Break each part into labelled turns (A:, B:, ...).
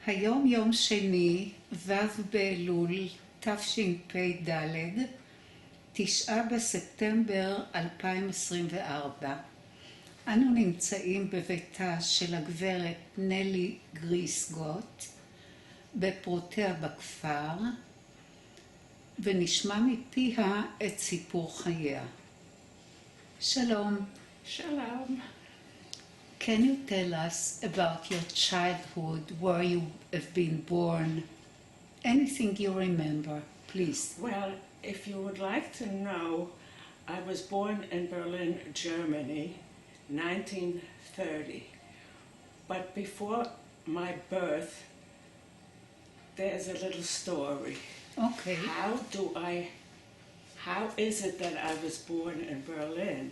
A: היום יום שני, ו' באלול, תשפ"ד, 9 בספטמבר 2024. אנו נמצאים בביתה של הגברת נלי גריסגוט, בפרותיה בכפר, ונשמע מפיה את סיפור חייה. שלום.
B: Shalom.
A: Can you tell us about your childhood, where you have been born? Anything you remember, please.
B: Well, if you would like to know, I was born in Berlin, Germany, 1930. But before my birth, there's a little story.
A: Okay.
B: How is it that I was born in Berlin?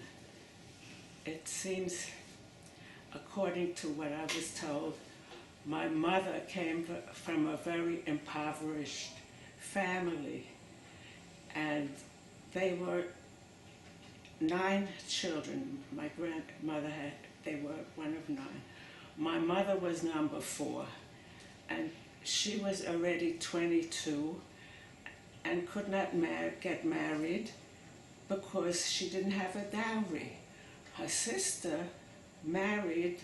B: It seems, according to what I was told, my mother came from a very impoverished family, and they were 9 children. My grandmother they were one of 9. My mother was number 4, and she was already 22 and could not get married because she didn't have a dowry. Her sister married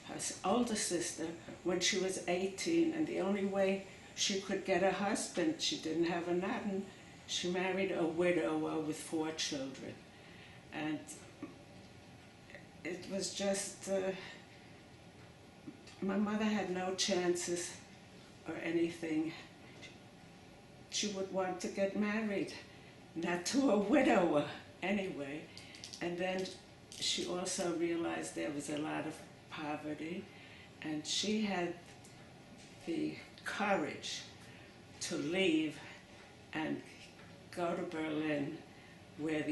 B: her older sister when she was 18, and the only way she could get a husband, she didn't have a nothing, she married a widower with 4 children. And it was just, my mother had no chances or anything. She would want to get married, not to a widower anyway. And then she also realized there was a lot of poverty, and she had the courage to leave and go to Berlin, where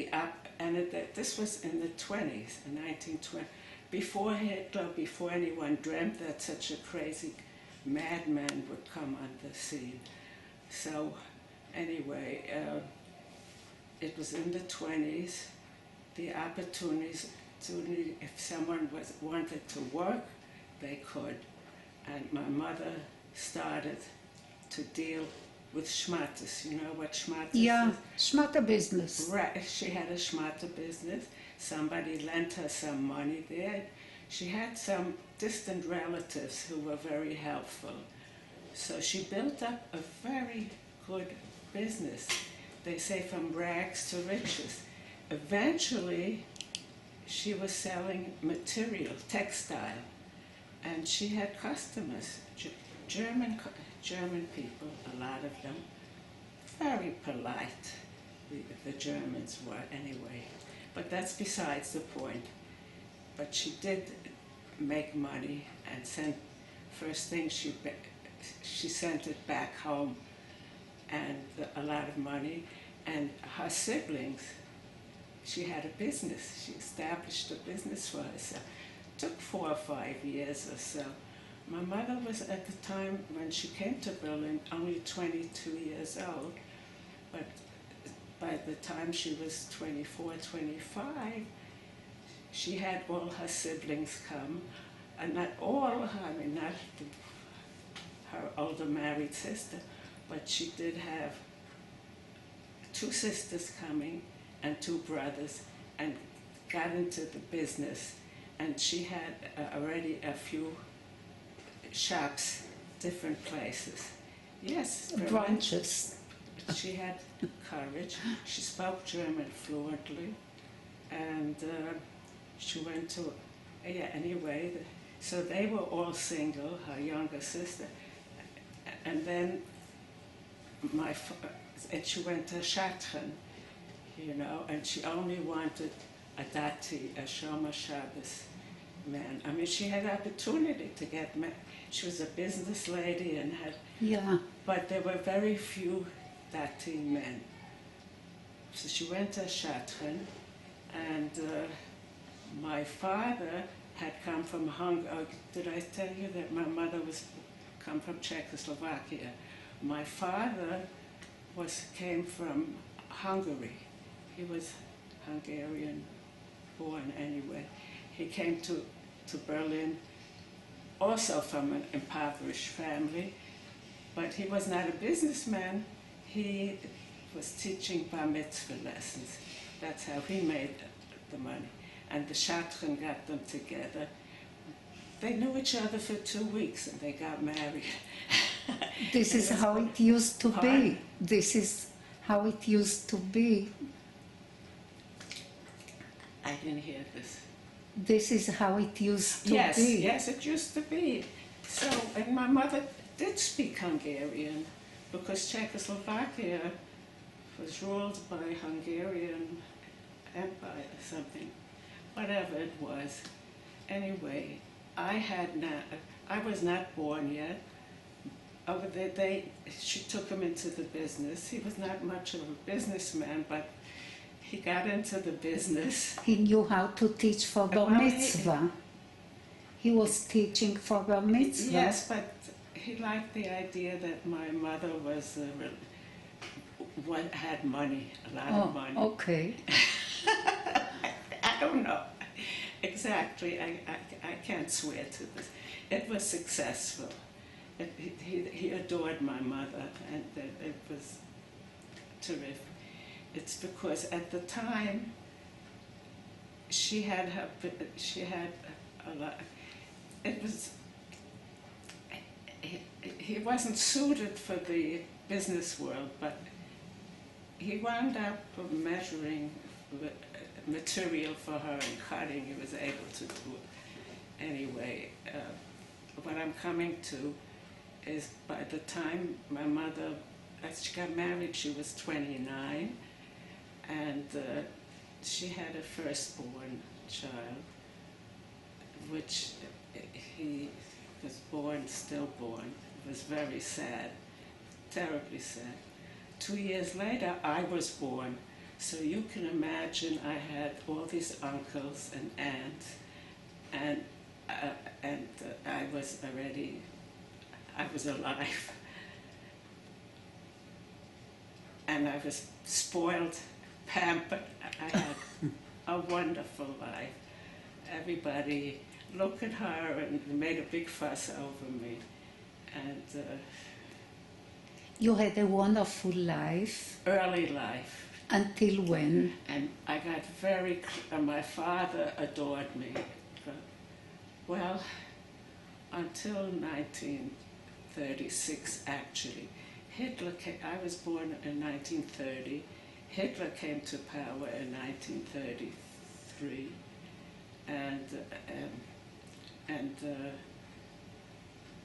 B: this was in the 20s, in 1920, before Hitler, before anyone dreamt that such a crazy madman would come on the scene. So anyway, it was in the 20s. The opportunities, if someone wanted to work, they could. And my mother started to deal with schmattes. You know what schmattes is?
A: Yeah, schmatter business.
B: Right, she had a schmatter business. Somebody lent her some money there. She had some distant relatives who were very helpful. So she built up a very good business. They say from rags to riches. Eventually, she was selling material, textile, and she had customers, German people, a lot of them, very polite, the Germans were anyway, but that's besides the point. But she did make money and first thing she sent it back home, and a lot of money, and her siblings, she had a business. She established a business for herself. It took 4 or 5 years or so. My mother was, at the time when she came to Berlin, only 22 years old, but by the time she was 24, 25, she had all her siblings come, and not all, I mean, not her older married sister, but she did have 2 sisters coming and 2 brothers, and got into the business. And she had already a few shops, different places. Yes.
A: Branches.
B: She had courage. She spoke German fluently, and she went to, anyway, so they were all single, her younger sister. And then and she went to Shatran, you know, and she only wanted a dati, a Shomer Shabbos man. I mean, she had opportunity to get married. She was a business lady and had, but there were very few dati men. So she went to Shatran, and my father had come from Hungary. Did I tell you that my mother come from Czechoslovakia? My father came from Hungary. He was Hungarian born anyway. He came to Berlin also from an impoverished family, but he was not a businessman. He was teaching bar mitzvah lessons. That's how he made the money. And the Shatran got them together. They knew each other for 2 weeks and they got married.
A: This is how it used to be. This is how it used to be.
B: I didn't hear this.
A: This is how it used to
B: Yes,
A: be.
B: yes, it used to be. So, and my mother did speak Hungarian because Czechoslovakia was ruled by Hungarian Empire or something, whatever it was. Anyway, I was not born yet. Over there, she took him into the business. He was not much of a businessman, but he got into the business.
A: He knew how to teach for bar mitzvah. He was teaching for bar mitzvah.
B: Yes, but he liked the idea that my mother had money, a lot of money.
A: Okay.
B: I don't know exactly. I can't swear to this. It was successful. He adored my mother, and it was terrific. It's because at the time she had a lot. It was. He wasn't suited for the business world, but he wound up measuring material for her and cutting. He was able to do it. Anyway, what I'm coming to is by the time my mother, as she got married, she was 29, and she had a firstborn child, which he was stillborn. It was very sad, terribly sad. 2 years later, I was born. So you can imagine I had all these uncles and aunts, and I was alive. And I was spoiled, pampered. I had a wonderful life. Everybody looked at her and made a big fuss over me. And
A: You had a wonderful life.
B: early life.
A: Until when?
B: And I got my father adored me. Well, until 1936, actually. I was born in 1930. Hitler came to power in 1933. And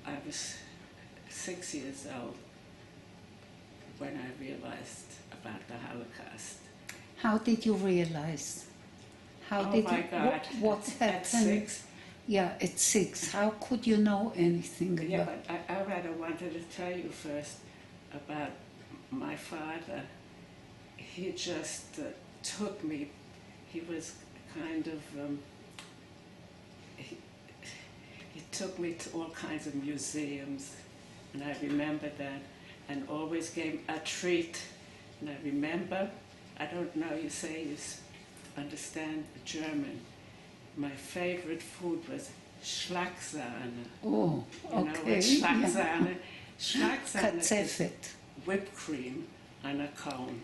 B: I was 6 years old when I realized about the Holocaust.
A: How did you realize?
B: God.
A: What happened?
B: At 6?
A: Yeah, at 6. How could you know anything
B: Yeah,
A: about?
B: but I rather wanted to tell you first about my father. He just took me. He was kind of. He took me to all kinds of museums, and I remember that, and always gave a treat. And I remember, I don't know, you say you understand German. My favorite food was Schlagsahne.
A: Oh,
B: You know
A: okay.
B: what Schlagsahne? Schlagsahne is
A: Katzefet.
B: whipped cream on a cone.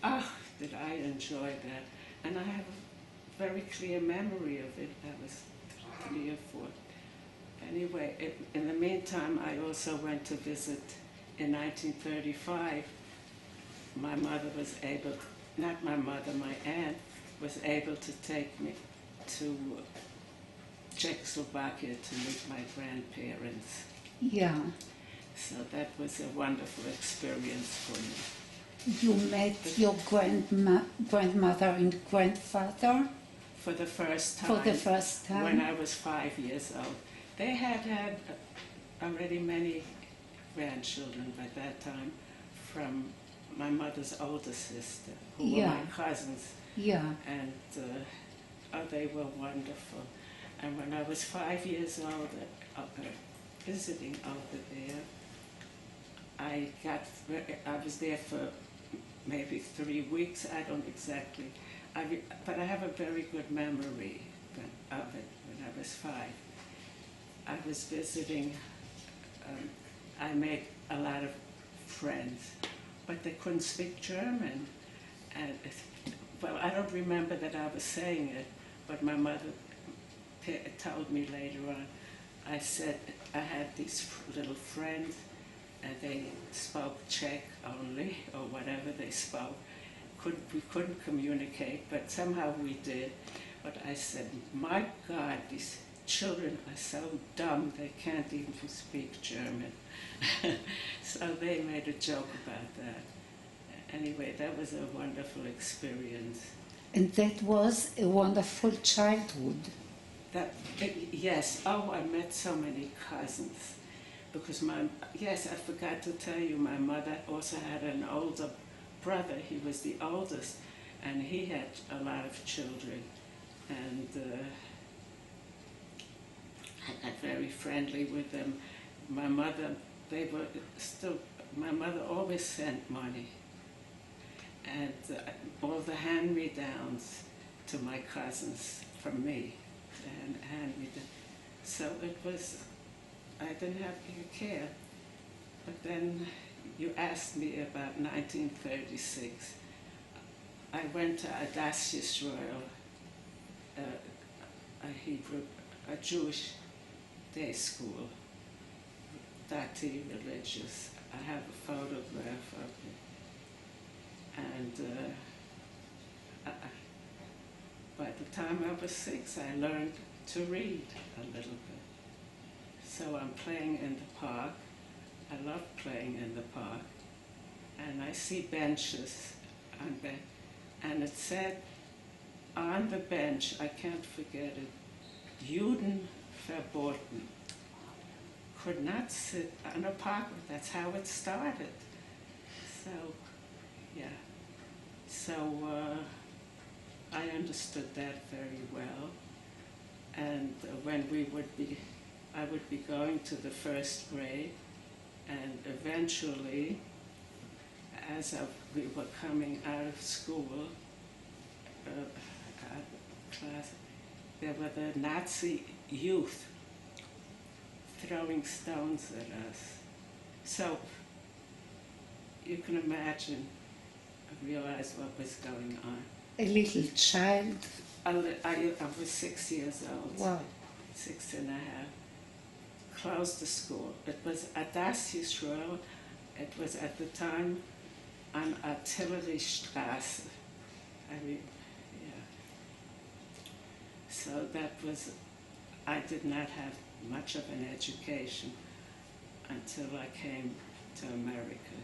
B: Ah, did I enjoy that. And I have a very clear memory of it. I was 3 or 4. Anyway, in the meantime, I also went to visit in 1935. My mother was able, not my mother, my aunt, was able to take me to Czechoslovakia to meet my grandparents.
A: Yeah.
B: So that was a wonderful experience for me.
A: You met your grandmother and grandfather
B: For the first time.
A: for the first time?
B: When I was 5 years old. They had already many grandchildren by that time from my mother's older sister, who were my cousins.
A: Yeah.
B: And they were wonderful. And when I was 5 years old, visiting over there, I was there for maybe 3 weeks. I don't exactly, but I have a very good memory of it when I was 5. I was visiting, um, I made a lot of friends, but they couldn't speak German. And, well, I don't remember that I was saying it, but my mother told me later on. I said I had these little friends, and they spoke Czech only, or whatever they spoke. We couldn't communicate, but somehow we did. But I said, my God, these children are so dumb, they can't even speak German. So they made a joke about that. Anyway, that was a wonderful experience.
A: And that was a wonderful childhood.
B: Yes, oh, I met so many cousins. Because yes, I forgot to tell you, my mother also had an older brother. He was the oldest, and he had a lot of children. And I got very friendly with them. My mother, my mother always sent money. And all the hand-me-downs to my cousins from me, and hand-me-downs. So it was, I didn't have to care. But then you asked me about 1936. I went to Adas Yisrael, a Jewish day school, Dati religious. I have a photograph of it. And by the time I was 6, I learned to read a little bit. So I'm playing in the park. I love playing in the park. And I see benches, and it said on the bench, I can't forget it, Juden verboten. Could not sit on a park. That's how it started. So, yeah. So I understood that very well. And when I would be going to the first grade, and eventually, as we were coming out of school, class, there were the Nazi youth throwing stones at us. So you can imagine, realize what was going on.
A: A little child.
B: I was 6 years old.
A: Wow.
B: 6.5. Closed the school. It was Adas Yisrael. It was at the time on Artilleriestraße. I mean, yeah. So that was, I did not have much of an education until I came to America.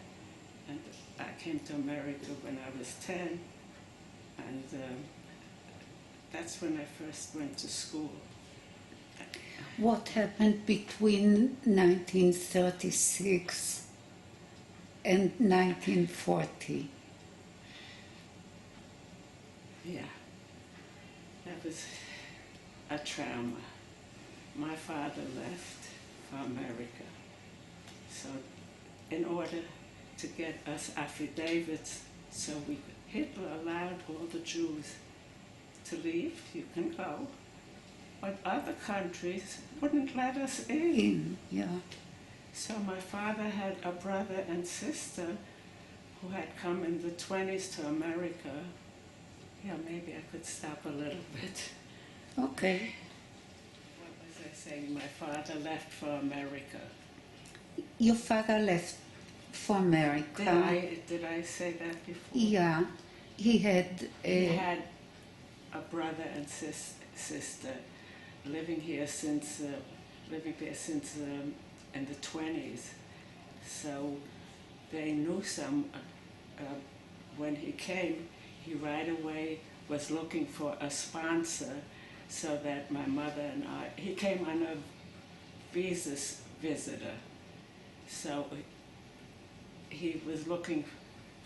B: And I came to America when I was 10, and that's when I first went to school.
A: What happened between 1936 and 1940?
B: Yeah, that was a trauma. My father left for America. So in order to get us affidavits, so Hitler allowed all the Jews to leave, you can go, but other countries wouldn't let us in.
A: Yeah.
B: So my father had a brother and sister who had come in the 20s to America. Yeah, maybe I could stop a little bit.
A: Okay.
B: What was I saying? My father left for America.
A: Your father left for America.
B: Did I say that before?
A: Yeah. He had
B: He had a brother and sister living there since in the 20s. So they knew when he came, he right away was looking for a sponsor so that my mother and he came on a visitor. So he was looking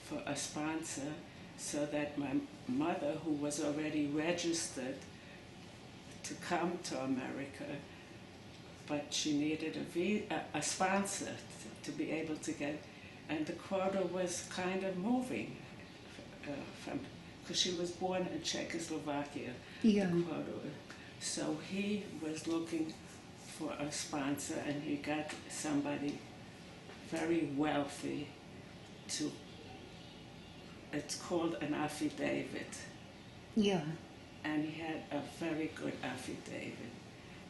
B: for a sponsor so that my mother, who was already registered to come to America, but she needed a sponsor to be able to get, and the quota was kind of moving because she was born in Czechoslovakia.
A: Yeah.
B: The quota. So he was looking for a sponsor, and he got somebody very wealthy to, it's called an affidavit.
A: Yeah.
B: And he had a very good affidavit.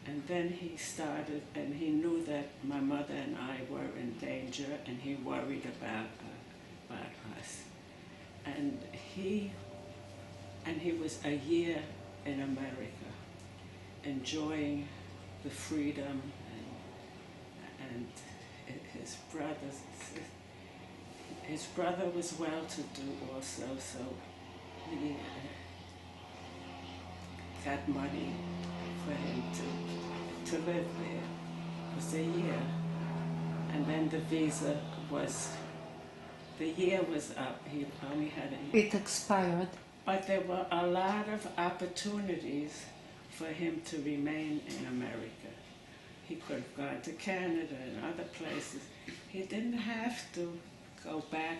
B: And then he started, and he knew that my mother and I were in danger, and he worried about us. And he was a year in America, enjoying the freedom, and his brother was well-to-do also, so he got money for him to live there. It was a year. And then the year was up. He only had a year.
A: It expired.
B: But there were a lot of opportunities for him to remain in America. He could have gone to Canada and other places. He didn't have to go back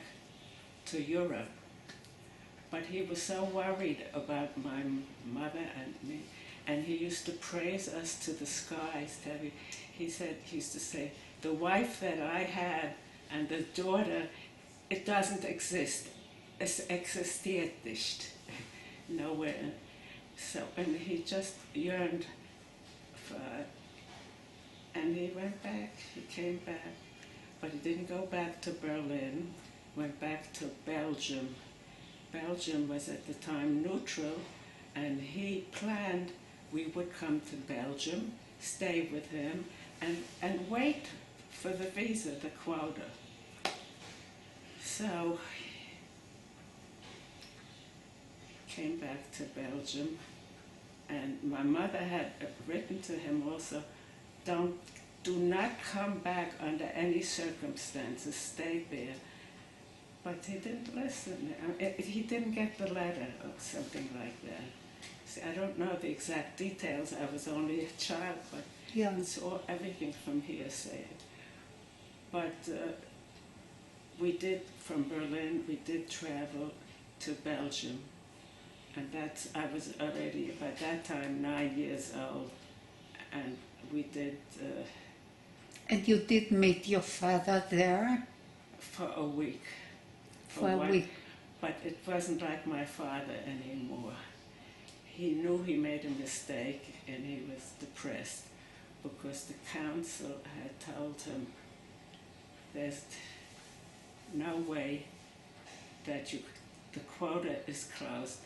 B: to Europe. But he was so worried about my mother and me, and he used to praise us to the skies. He used to say, the wife that I had and the daughter, it doesn't exist. Es existiert nicht. Nowhere. So, and he just yearned for, and he went back, he came back, but he didn't go back to Berlin, went back to Belgium. Belgium was at the time neutral, and he planned we would come to Belgium, stay with him, and wait for the visa, the quota. So, came back to Belgium, and my mother had written to him also, do not come back under any circumstances, stay there. But he didn't listen. He didn't get the letter or something like that. See, I don't know the exact details. I was only a child, but
A: Yeah.
B: it's all everything from hearsay. But we did, from Berlin, we did travel to Belgium. And I was already, by that time, 9 years old. And we did...
A: And you did meet your father there?
B: For a week.
A: For a week.
B: But it wasn't like my father anymore. He knew he made a mistake, and he was depressed because the council had told him there's no way that the quota is closed.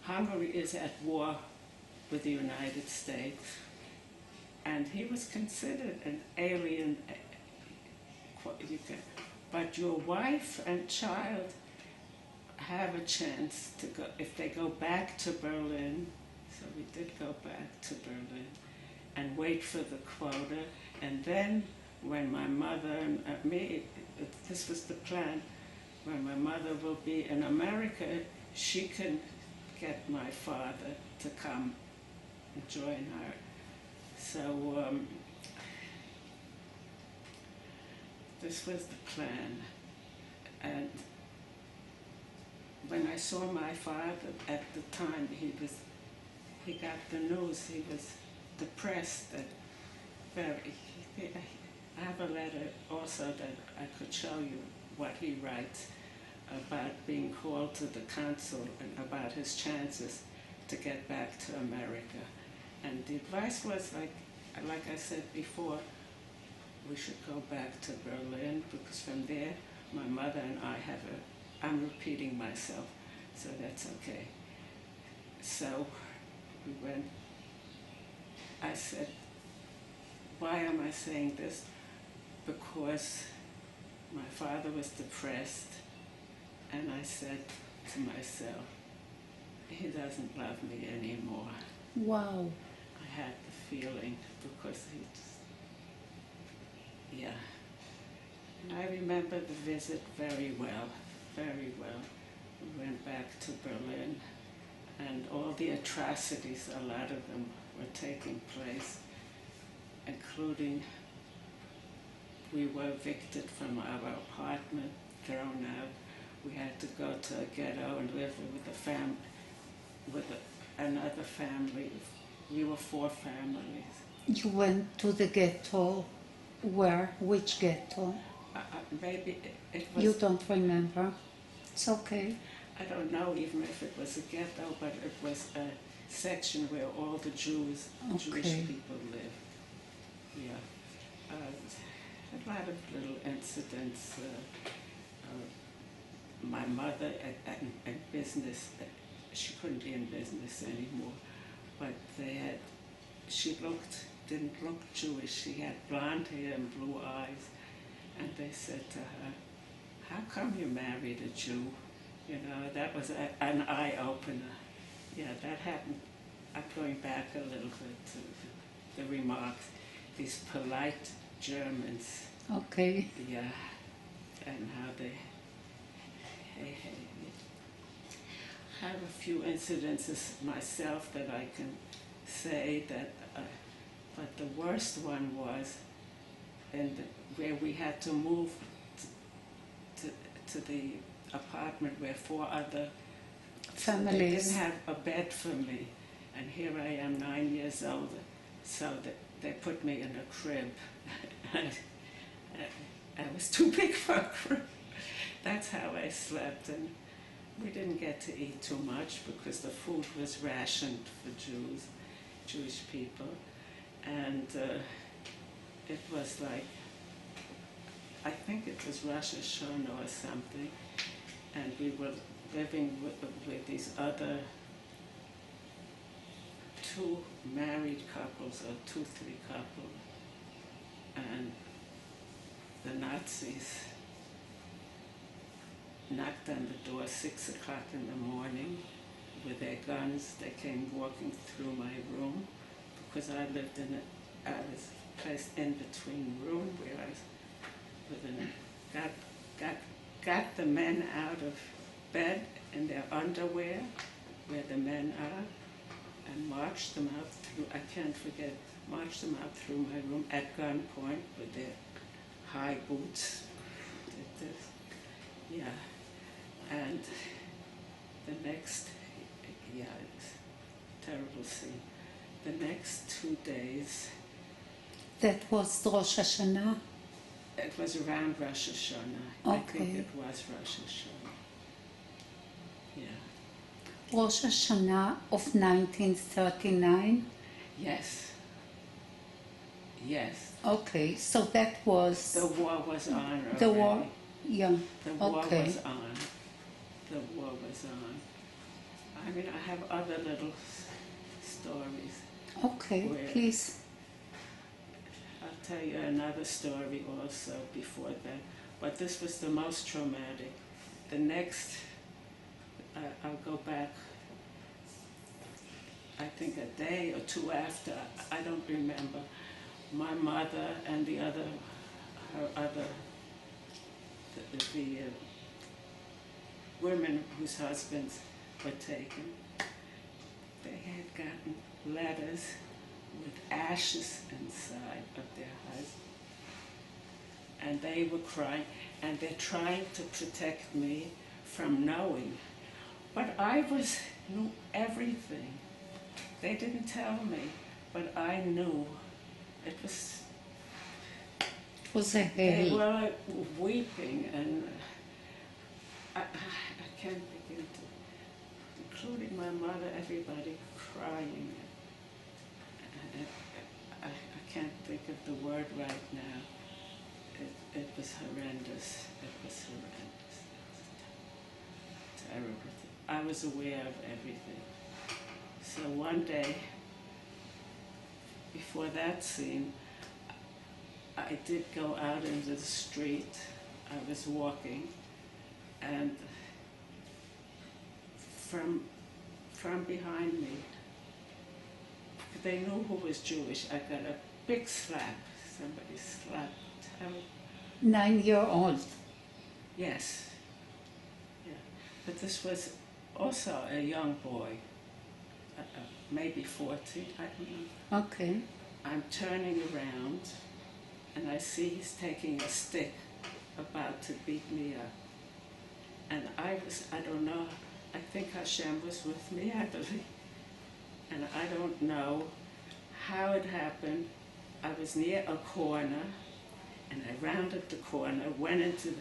B: Hungary is at war with the United States, and he was considered an alien. But your wife and child have a chance to go, if they go back to Berlin, so we did go back to Berlin, and wait for the quota, and then when my mother and me, this was the plan, when my mother will be in America, she can get my father to come and join her. So this was the plan. And when I saw my father at the time, he got the news, he was depressed and very, I have a letter also that I could show you what he writes about being called to the consul and about his chances to get back to America. And the advice was, like I said before, we should go back to Berlin, because from there, my mother and I I'm repeating myself, so that's okay. So we went, I said, why am I saying this? Because my father was depressed, and I said to myself, he doesn't love me anymore.
A: Wow.
B: I had the feeling, because yeah. And I remember the visit very well, very well. We went back to Berlin, and all the atrocities, a lot of them were taking place, including we were evicted from our apartment, thrown out. We had to go to a ghetto and live with a family. with another family. We were 4 families.
A: You went to the ghetto. Where? Which ghetto?
B: Maybe it
A: You
B: was,
A: don't remember? It's okay.
B: I don't know even if it was a ghetto, but it was a section where all the Jewish
A: Okay.
B: people live. Yeah. A lot of little incidents. My mother at business, she couldn't be in business anymore, but she didn't look Jewish. She had blonde hair and blue eyes, and they said to her, "How come you married a Jew?" You know, that was an eye-opener. Yeah, that happened. I'm going back a little bit to the remarks. These polite Germans,
A: Okay.
B: yeah, and how they have a few incidences myself that I can say that, but the worst one was where we had to move to the apartment where 4 other
A: Families.
B: They didn't have a bed for me, and here I am 9 years old, so they put me in a crib. I was too big for a crib. That's how I slept, and we didn't get to eat too much because the food was rationed for Jewish people, and it was like, I think it was Rosh Hashanah or something, and we were living with these other 2 married couples or 2, 3 couples, and the Nazis knocked on the door 6 o'clock in the morning with their guns. They came walking through my room because I was placed in between room where I was got the men out of bed in their underwear where the men are and marched them out through, I can't forget, marched them out through my room at gunpoint with their high boots. Yeah. And the next, yeah, it was a terrible scene. The next 2 days,
A: That was Rosh Hashanah.
B: it was around Rosh Hashanah. I think
A: Okay.
B: it was Rosh Hashanah. Yeah.
A: Rosh Hashanah of 1939.
B: Yes. Yes.
A: Okay, so that was
B: The war was on already.
A: the war. Yeah.
B: The war
A: Okay.
B: was on. The war was on. I mean, I have other little stories.
A: Okay,
B: Where-
A: please.
B: I'll tell you another story also before that, but this was the most traumatic. The next, I'll go back, I think a day or 2 after, I don't remember. My mother and the women whose husbands were taken, they had gotten letters with ashes inside of their husbands. And they were crying, and they're trying to protect me from knowing. But I knew everything. They didn't tell me, but I knew. It was,
A: It was a
B: they
A: hell.
B: were weeping, and I can't begin to, including my mother, everybody crying. I can't think of the word right now. It was horrendous. It was horrendous. It was terrible. I was aware of everything. So one day, before that scene, I did go out into the street. I was walking, and from behind me, they knew who was Jewish. I got a big slap. Somebody slapped.
A: 9-year-old.
B: Yes. Yeah. But this was also a young boy, maybe 14, I don't know.
A: Okay.
B: I'm turning around, and I see he's taking a stick about to beat me up. And I don't know I think Hashem was with me, I believe. And I don't know how it happened. I was near a corner, and I rounded the corner, ran into the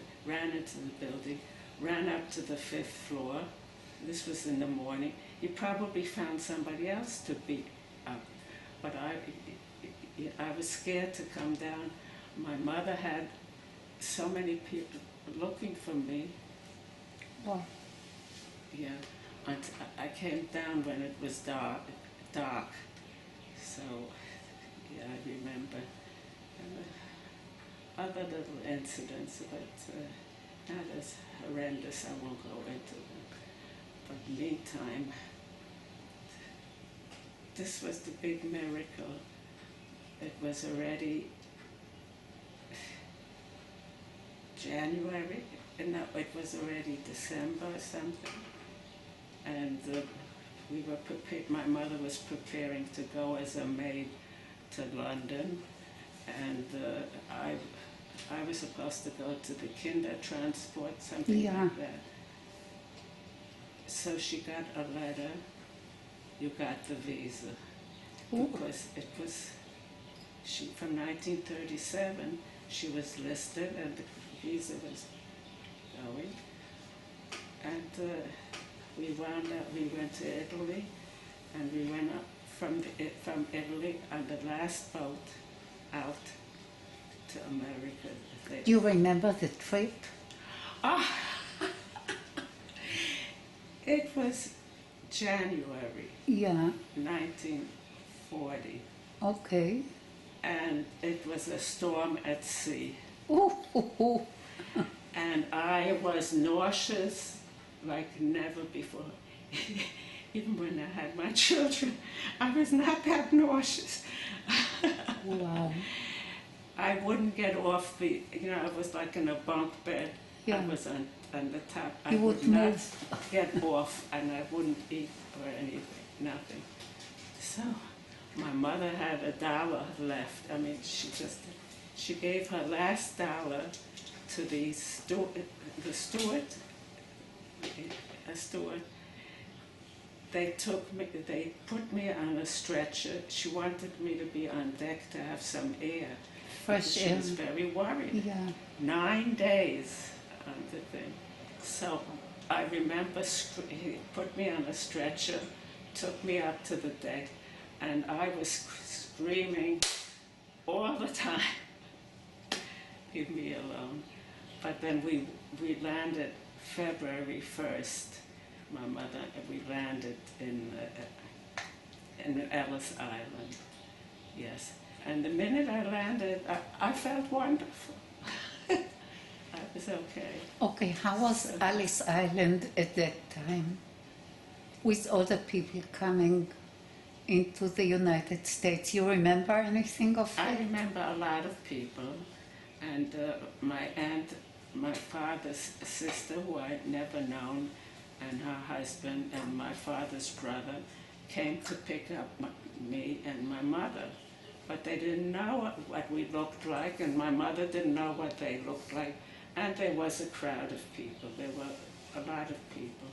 B: building, ran up to the 5th floor. This was in the morning. He probably found somebody else to beat up, but I was scared to come down. My mother had so many people looking for me.
A: Wow.
B: Yeah, I came down when it was dark. So, yeah, I remember. And, other little incidents, but not as horrendous. I won't go into them. But meantime, this was the big miracle. It was already January, no, it was already December or something, and we were prepared. My mother was preparing to go as a maid to London, and I was supposed to go to the kinder transport, something like that. So she got a letter. You got the visa.
A: Ooh.
B: Because it was from 1937. She was listed, and the visa was going. And we went to Italy, and we went up from Italy on the last boat out to America.
A: Do you remember the trip?
B: Ah, it was January 1940,
A: Okay.
B: and it was a storm at sea.
A: Ooh, ooh, ooh.
B: And I was nauseous like never before. Even when I had my children, I was not that nauseous.
A: Wow.
B: I wouldn't get off I was like in a bunk bed.
A: Yeah.
B: I was on the top. I
A: You
B: would
A: would
B: not
A: move.
B: get off, and I wouldn't eat or anything, nothing. So my mother had $1 left. I mean, she gave her last dollar to the steward. They put me on a stretcher. She wanted me to be on deck to have some air.
A: Fresh
B: She
A: air.
B: was very worried.
A: Yeah.
B: 9 days on the thing. So I remember he put me on a stretcher, took me up to the deck, and I was screaming all the time, leave me alone. But then we landed February 1st, my mother, we landed in Ellis Island, yes. And the minute I landed, I felt wonderful. I was okay.
A: Okay, how was Alice Island at that time? With other people coming into the United States. You remember anything of
B: I
A: it?
B: remember a lot of people, and my aunt, my father's sister, who I'd never known, and her husband and my father's brother came to pick up me and my mother. But they didn't know what we looked like, and my mother didn't know what they looked like. And there was a crowd of people. There were a lot of people.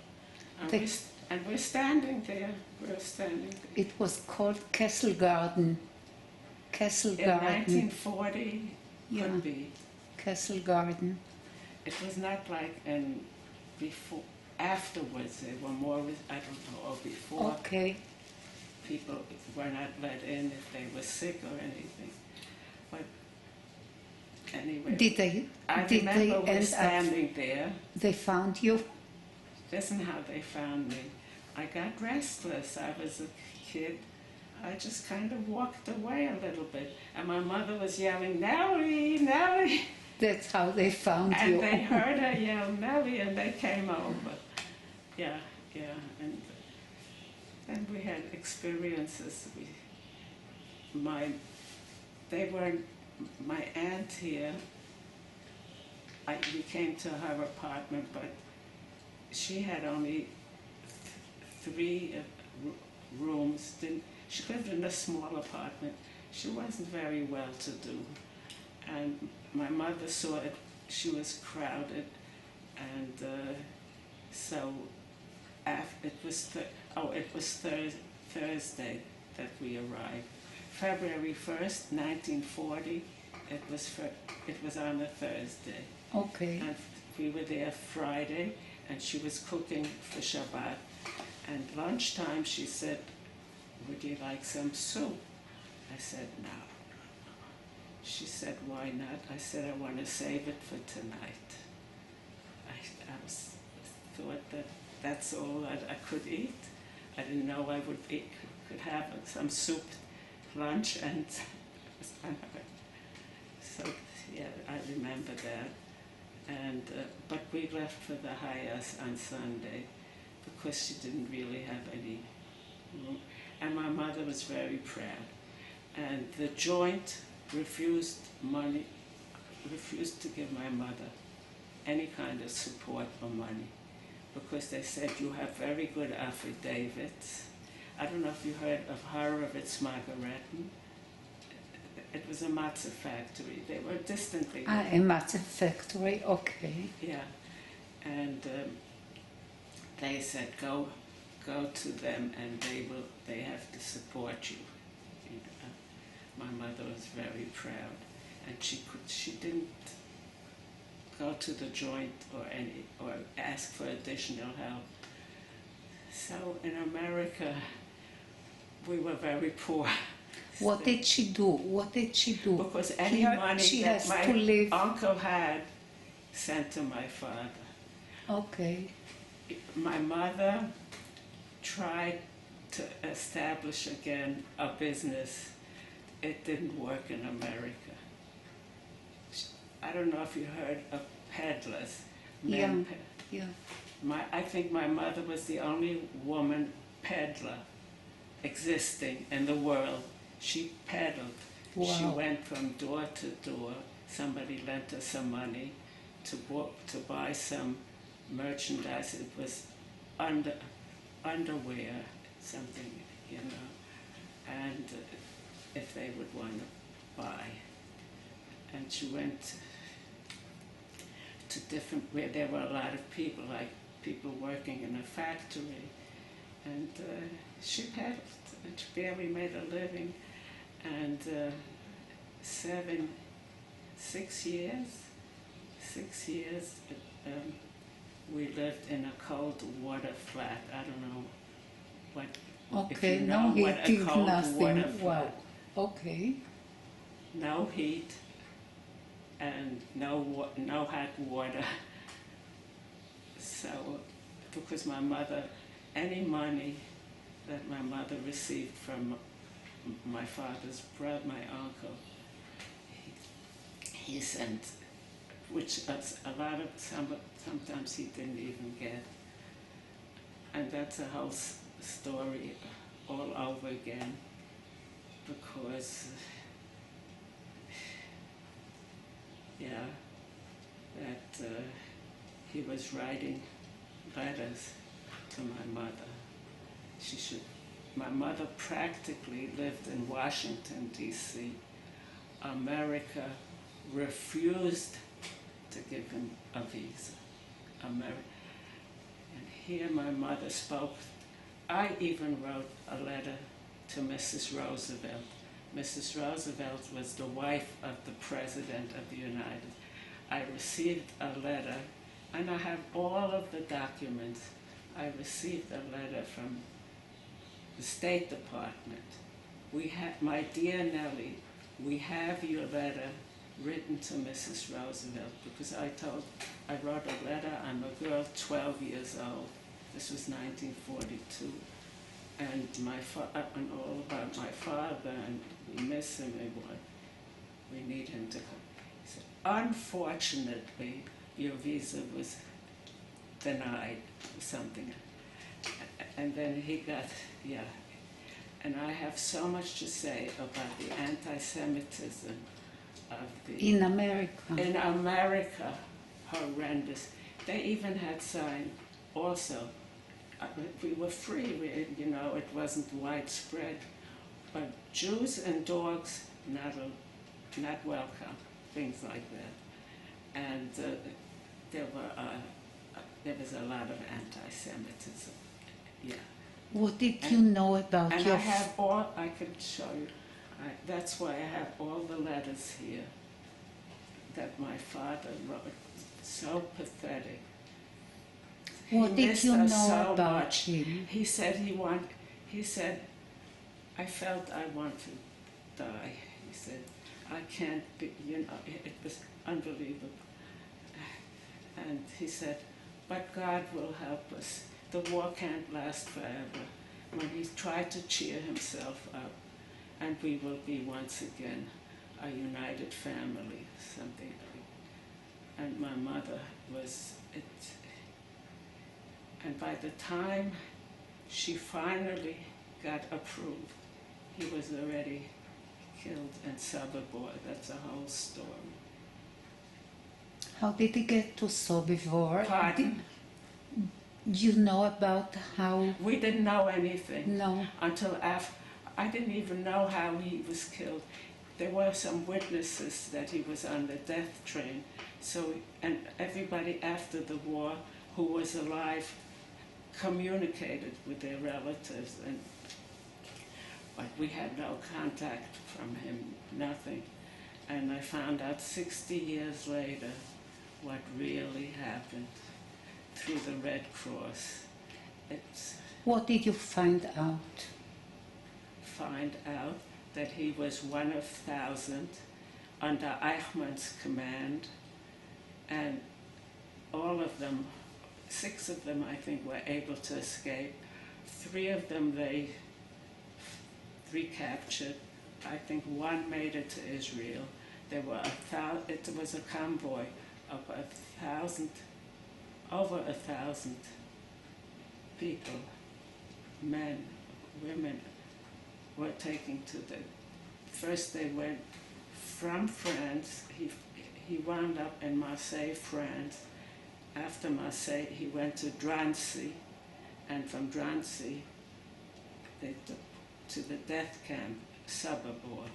B: And we're standing there. We're standing there.
A: It was called Castle Garden. Castle
B: In
A: Garden.
B: 1940,
A: Yeah.
B: could be.
A: Castle Garden.
B: It was not like before, afterwards. There were more, I don't know, or before.
A: Okay.
B: People were not let in if they were sick or anything. But anyway, I remember we're standing there.
A: They found you?
B: Listen how they found me. I got restless. I was a kid. I just kind of walked away a little bit. And my mother was yelling, "Nelly, Nelly!"
A: That's how they found you.
B: And they heard her yell, "Nelly," and they came over. Yeah. And then we had experiences. My aunt here, we came to her apartment, but she had only 3 rooms. She lived in a small apartment. She wasn't very well to do. And my mother saw it, she was crowded, and so it was Thursday that we arrived. February 1st, 1940, it was on a Thursday.
A: Okay.
B: And we were there Friday, and she was cooking for Shabbat. And lunchtime she said, "Would you like some soup?" I said, "No." She said, "Why not?" I said, "I want to save it for tonight." Thought that that's all that I could eat. I didn't know I could have some soup lunch, and so yeah, I remember that. And but we left for the Hayas on Sunday because she didn't really have any room, and my mother was very proud. And the joint refused to give my mother any kind of support or money, because they said, "You have very good affidavits." I don't know if you heard of Horowitz Margaretten. It was a matzah factory. They were distantly.
A: A matzah factory, okay.
B: Yeah, and they said, "Go to them, and they have to support you." You know, my mother was very proud, and she didn't go to the joint or ask for additional help. So in America, we were very poor.
A: What did she do? What did she do?
B: Because any money
A: she
B: that
A: has
B: my
A: to live.
B: uncle had sent to my father.
A: Okay.
B: My mother tried to establish again a business. It didn't work in America. I don't know if you heard of peddlers.
A: Yeah.
B: I think my mother was the only woman peddler existing in the world. She peddled.
A: Wow.
B: She went from door to door. Somebody lent her some money to buy some merchandise. It was underwear, something, you know, and if they would want to buy. And she went to different, where there were a lot of people, like people working in a factory, and she peddled, and she barely made a living. And 6 years, we lived in a cold water flat. I don't know what.
A: Okay,
B: if you know
A: no
B: what a
A: heating,
B: cold
A: nothing.
B: water
A: Wow.
B: flat.
A: Okay.
B: No heat and no hot water. So, because my mother, any money that my mother received from my father's brother, my uncle, he sent, which sometimes he didn't even get. And that's a whole story all over again, because that he was writing letters to my mother. My mother practically lived in Washington, D.C. America refused to give him a visa. And here my mother spoke. I even wrote a letter to Mrs. Roosevelt. Mrs. Roosevelt was the wife of the President of the United States. I received a letter, and I have all of the documents. I received a letter from the State Department. My dear Nelly, we have your letter written to Mrs. Roosevelt, because I wrote a letter. I'm a girl 12 years old. This was 1942. And and all about my father, and we miss him, and we need him to come. He said, "Unfortunately, your visa was denied," or something. And then he got, and I have so much to say about the anti-Semitism of
A: In America.
B: In America, horrendous. They even had sign also. We were free, it wasn't widespread, but Jews and dogs not welcome, things like that. And there was a lot of anti-Semitism Yeah.
A: What did you know about
B: And
A: your
B: I have all, I can show you. That's why I have all the letters here that my father wrote. So pathetic.
A: What
B: He
A: did
B: missed
A: you
B: us
A: know
B: so
A: about
B: much.
A: him?
B: He said, I felt I want to die. He said, I can't be, it was unbelievable. And he said, but God will help us. The war can't last forever. When he tried to cheer himself up, and we will be once again a united family, something like. And my mother was it. And by the time she finally got approved, he was already killed in Sobibor. That's a whole story.
A: How did he get to Sobibor?
B: Pardon?
A: Did you know about how?
B: We didn't know anything
A: No.
B: until after. I didn't even know how he was killed. There were some witnesses that he was on the death train. So, and everybody after the war who was alive communicated with their relatives, but we had no contact from him, nothing. And I found out 60 years later what really happened through the Red Cross.
A: What did you find out?
B: Find out that he was one of 1,000 under Eichmann's command, and all of them, 6 of them I think were able to escape. 3 of them they recaptured. I think 1 made it to Israel. There were it was a convoy of 1,000, over 1,000 people, men, women, were taken to the, first they went from France, he wound up in Marseille, France. After Marseille, he went to Drancy, and from Drancy, they took to the death camp, Sobibor,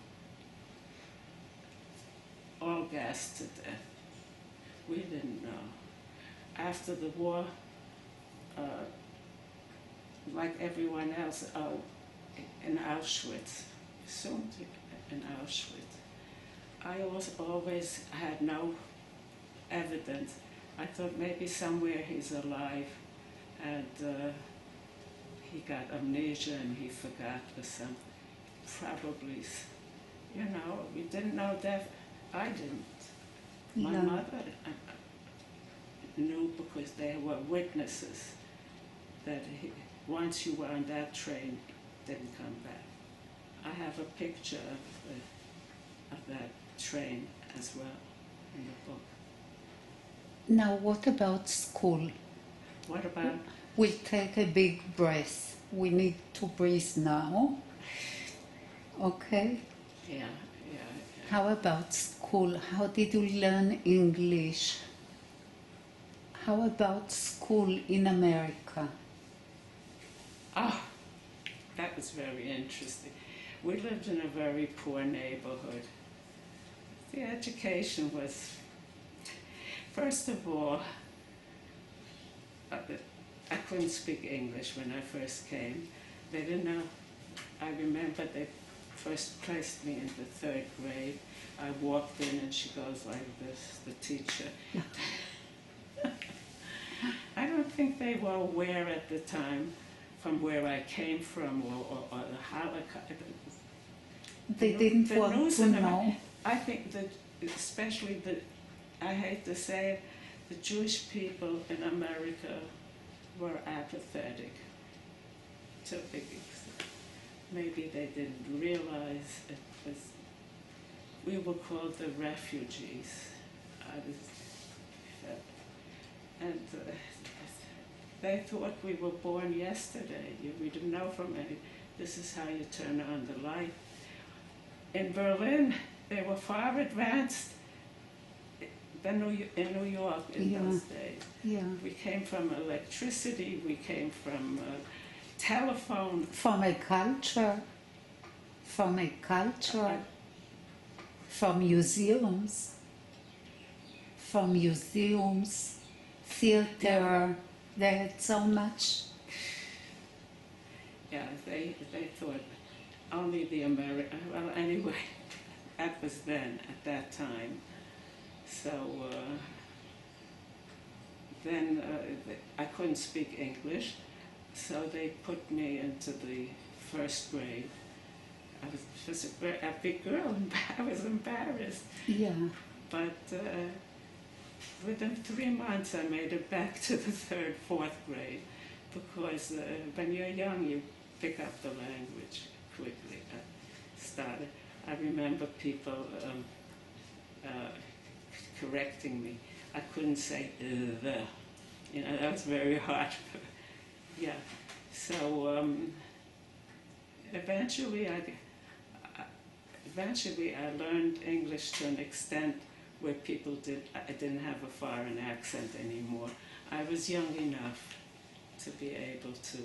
B: all gassed to death. We didn't know. After the war, like everyone else, in Auschwitz, soon in Auschwitz, I always had no evidence. I thought maybe somewhere he's alive, and he got amnesia and he forgot or something. Probably, we didn't know that. I didn't. My
A: Yeah.
B: mother knew because there were witnesses that once you were on that train, didn't come back. I have a picture of that train as well in the book.
A: Now, what about school?
B: What about?
A: We'll take a big breath. We need to breathe now. Okay?
B: Yeah.
A: How about school? How did you learn English? How about school in America?
B: Ah, that was very interesting. We lived in a very poor neighborhood. The education was, first of all, I couldn't speak English when I first came. They didn't know. I remember they first placed me in the 3rd grade. I walked in and she goes like this, the teacher. I don't think they were aware at the time from where I came from or how
A: They didn't want to know.
B: I think that especially I hate to say it, the Jewish people in America were apathetic. So maybe they didn't realize it was, we were called the refugees. And they thought we were born yesterday. We didn't know from any, this is how you turn on the light. In Berlin, they were far advanced than in New York in those days.
A: Yeah.
B: We came from electricity, we came from telephone.
A: From a culture, from museums, theater. They had so much.
B: yeah, they thought only the American, well, anyway, that was then, at that time. So then I couldn't speak English, so they put me into the first grade. I was just a big girl, and I was embarrassed.
A: Yeah.
B: But within 3 months, I made it back to the third, fourth grade, because when you're young, you pick up the language quickly. I remember people correcting me. I couldn't say the. You know, that was very hard. Yeah. So eventually I learned English to an extent where I didn't have a foreign accent anymore. I was young enough to be able to,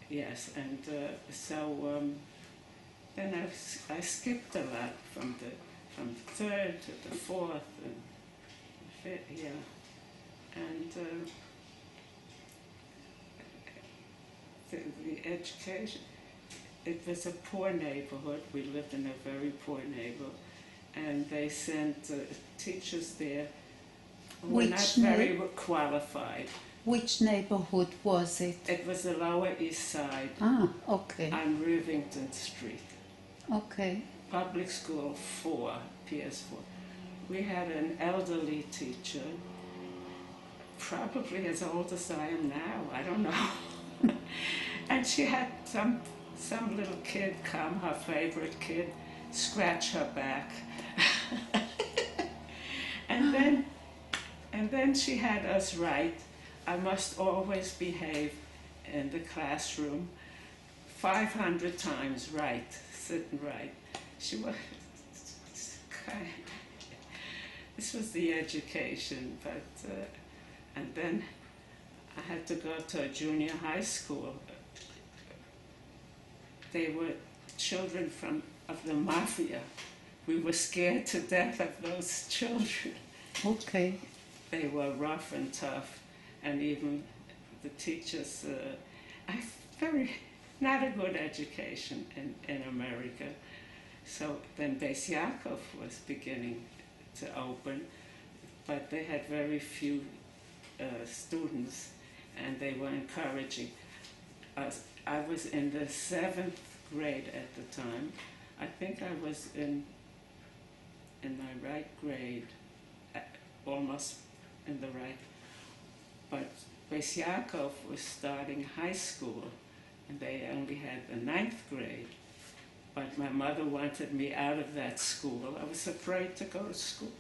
B: yes, and then I skipped a lot from third to the fourth and fifth, yeah, and the education. It was a poor neighborhood. We lived in a very poor neighborhood, and they sent teachers there who were not very qualified.
A: Which neighborhood was it?
B: It was the Lower East Side.
A: Ah, okay.
B: On Rivington Street.
A: Okay.
B: Public School 4, PS4. We had an elderly teacher, probably as old as I am now, I don't know. And she had some little kid come, her favorite kid, scratch her back. and then she had us write, I must always behave in the classroom 500 times, right, sit and write. She was this was the education, but and then I had to go to a junior high school. They were children of the mafia. We were scared to death of those children.
A: Okay.
B: They were rough and tough, and even the teachers, not a good education in America. So then Beis Yaakov was beginning to open, but they had very few students, and they were encouraging us. I was in the 7th grade at the time. I think I was in my right grade, almost in the right. But Beis Yaakov was starting high school, and they only had the 9th grade. But my mother wanted me out of that school. I was afraid to go to school,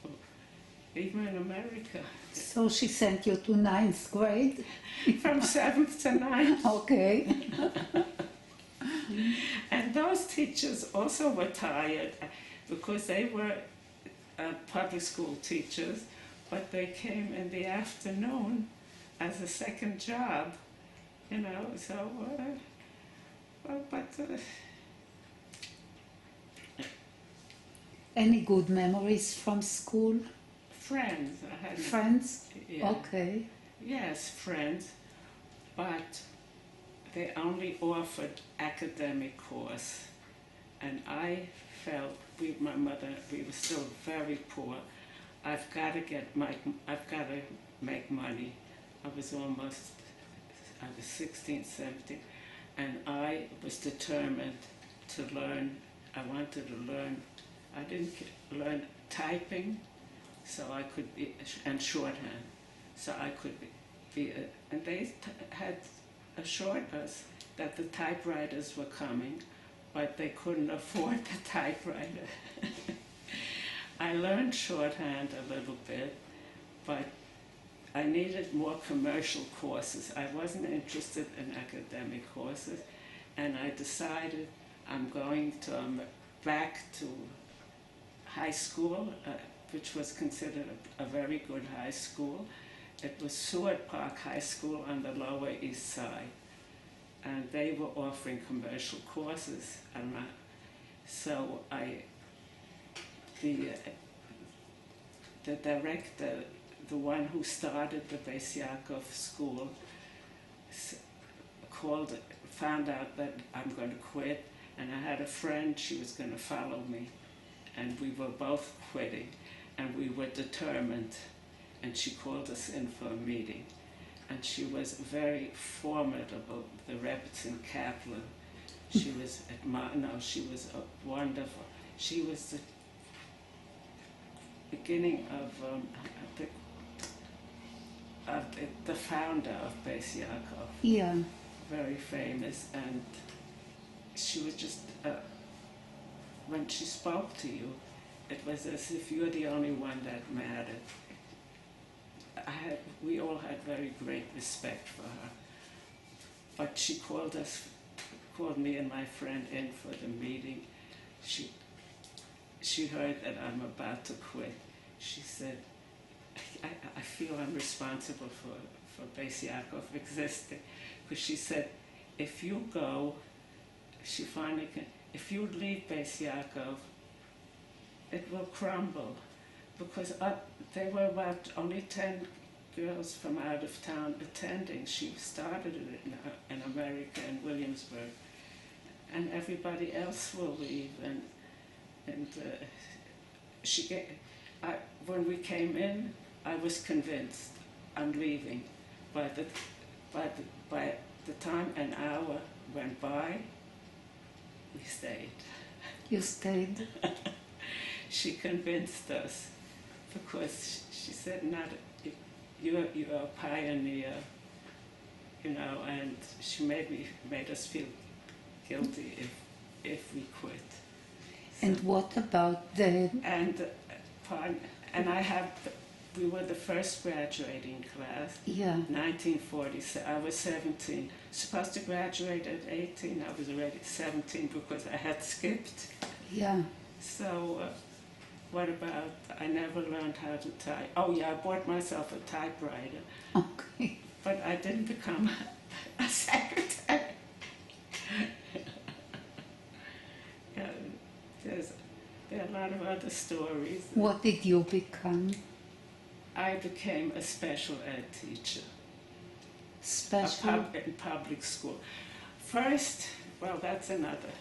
B: even in America.
A: So she sent you to 9th grade?
B: From 7th to 9th.
A: Okay.
B: And those teachers also were tired because they were public school teachers, but they came in the afternoon as a second job, you know, so,
A: Any good memories from school?
B: friends. I had
A: Friends?
B: Yeah.
A: Okay.
B: Yes, friends, but they only offered academic course, and I felt my mother, we were still very poor. I've got to make money. I was 16, 17, and I was determined to learn. I wanted to learn. I didn't learn typing, so I could be, and shorthand, so I could be and they had assured us that the typewriters were coming, but they couldn't afford the typewriter. I learned shorthand a little bit, but I needed more commercial courses. I wasn't interested in academic courses, and I decided I'm going to back to high school, which was considered a very good high school. It was Seward Park High School on the Lower East Side, and they were offering commercial courses. So the director, the one who started the Beis Yaakov school, called found out that I'm going to quit, and I had a friend, she was going to follow me, and we were both quitting, and we were determined, and she called us in for a meeting, and she was very formidable, the Rebbetzin Kaplan. She was she was wonderful. She was the beginning of the founder of Beis Yaakov.
A: Yeah.
B: Very famous, and she was just, when she spoke to you, it was as if you're the only one that mattered. We all had very great respect for her, but she called me and my friend in for the meeting. She heard that I'm about to quit. She said, I feel I'm responsible for Beis Yaakov existing. Because she said, if you go, if you leave Beis Yaakov, it will crumble. Because there were about only 10 girls from out of town attending. She started it in America, in Williamsburg. And everybody else will leave. And when we came in, I was convinced I'm leaving. By the time an hour went by, we stayed.
A: You stayed?
B: She convinced us because she said, you're a pioneer, and she made us feel guilty if we quit.
A: And what about the...
B: We were the first graduating class.
A: Yeah.
B: 1940. I was 17. Supposed to graduate at 18. I was already 17 because I had skipped.
A: Yeah.
B: So, what about? I never learned how to type. Oh yeah, I bought myself a typewriter.
A: Okay.
B: But I didn't become a secretary. Yeah, there are a lot of other stories.
A: What did you become?
B: I became a special ed teacher.
A: Special?
B: In public school. First, well, that's another.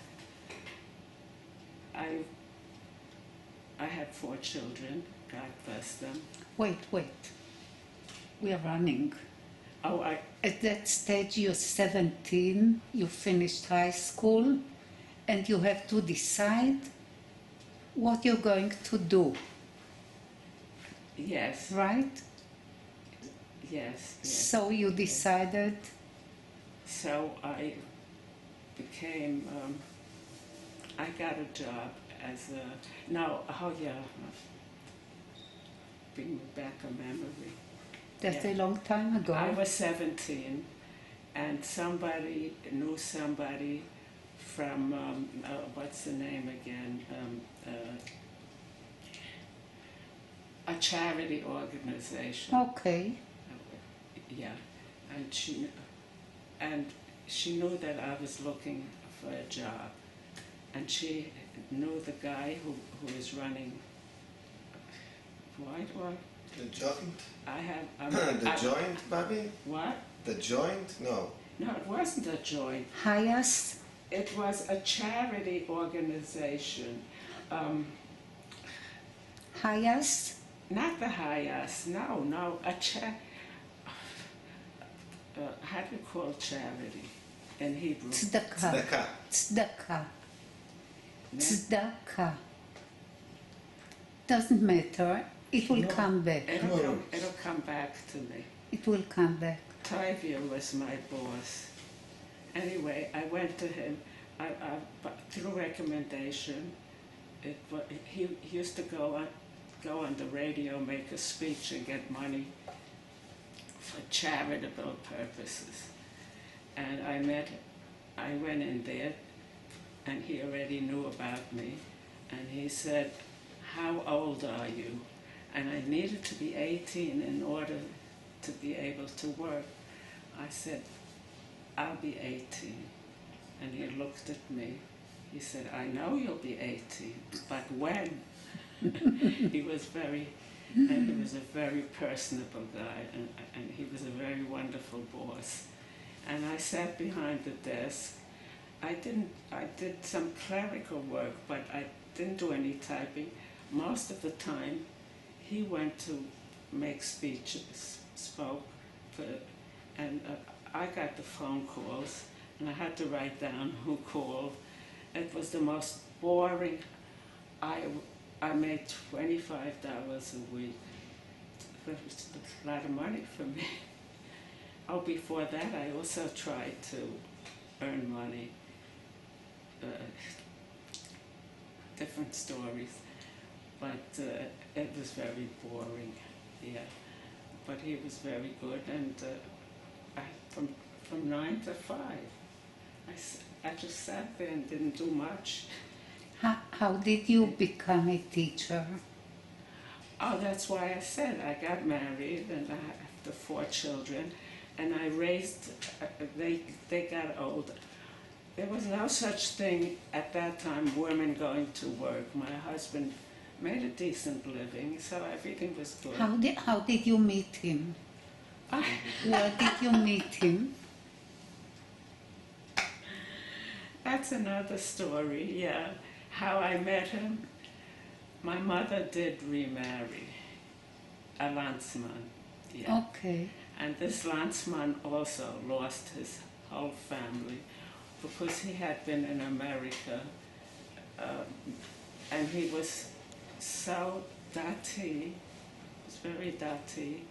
B: I had 4 children, God bless them.
A: Wait. We are running. At that stage, you're 17, you finished high school, and you have to decide what you're going to do.
B: Yes.
A: Right?
B: Yes.
A: So you decided?
B: So I became, I got a job as bring back a memory.
A: That's a long time ago.
B: I was 17, and somebody knew somebody from, what's the name again? A charity organization.
A: Okay.
B: Yeah, and she knew that I was looking for a job, and she knew the guy who was running. What?
C: The joint?
B: I have
C: the joint, Bobby?
B: What?
C: The joint? No.
B: No, it wasn't a joint.
A: Highest?
B: It was a charity organization.
A: Highest?
B: Not the highest. No. How do you call charity in Hebrew?
A: Tzedakah.
C: Tzedakah.
A: Tzedakah. Doesn't matter. It will come back.
B: It'll come back to me.
A: It will come back.
B: Tavia was my boss. Anyway, I went to him through recommendation. He used to go on the radio, make a speech, and get money for charitable purposes. And I went in there, and he already knew about me. And he said, "How old are you?" And I needed to be 18 in order to be able to work. I said, "I'll be 18. And he looked at me. He said, "I know you'll be 18, but when?" He was a very personable guy, and he was a very wonderful boss. and I sat behind the desk. I did some clerical work, but I didn't do any typing. Most of the time, he went to make speeches, spoke, for, and I got the phone calls, and I had to write down who called. It was the most boring. I made $25 a week. That was a lot of money for me. Oh, before that, I also tried to earn money. Different stories, but it was very boring. Yeah, but he was very good, and from 9 to 5, I just sat there and didn't do much.
A: How did you become a teacher?
B: Oh, that's why I said I got married and I have the 4 children, and I raised. They got older. There was no such thing at that time, women going to work. My husband made a decent living, so everything was good.
A: How did you meet him? Where did you meet him?
B: That's another story, yeah. How I met him. My mother did remarry a landsman, yeah.
A: Okay.
B: And this landsman also lost his whole family because he had been in America, and he was so dati, was very dati.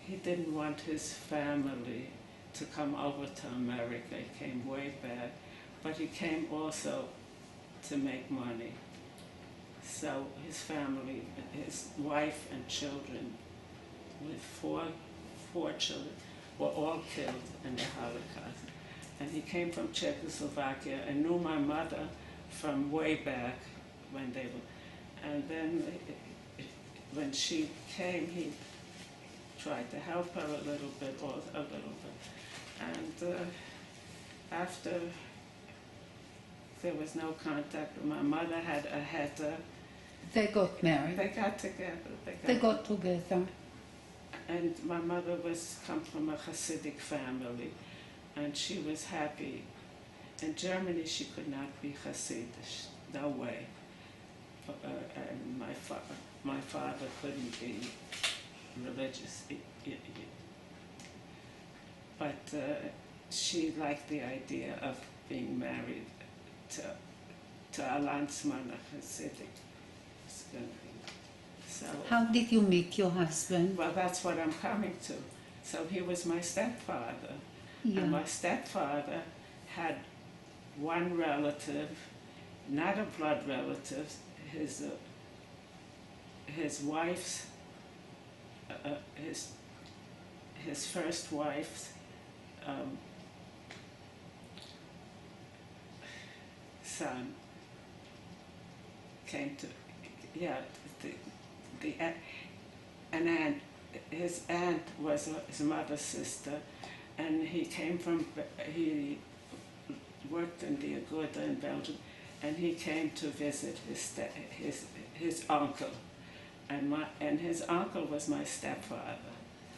B: He didn't want his family to come over to America. He came way back, but he came also to make money. So his family, his wife and children, with four children, were all killed in the Holocaust. And he came from Czechoslovakia and knew my mother from way back when they were. And then when she came, he tried to help her a little bit. And after there was no contact, my mother had a heter.
A: They got married.
B: They got together.
A: They got together.
B: And my mother come from a Hasidic family, and she was happy. In Germany, she could not be Hasidish, no way. And my father couldn't be religious. But she liked the idea of being married to a landsman, a Hasidic. So,
A: How did you meet your husband?
B: well, that's what I'm coming to. So he was my stepfather.
A: Yeah.
B: And my stepfather had one relative, not a blood relative, his wife's, his first wife's son came to, an aunt, his aunt was his mother's sister, and he worked in the Aguda in Belgium, and he came to visit his uncle, and his uncle was my stepfather.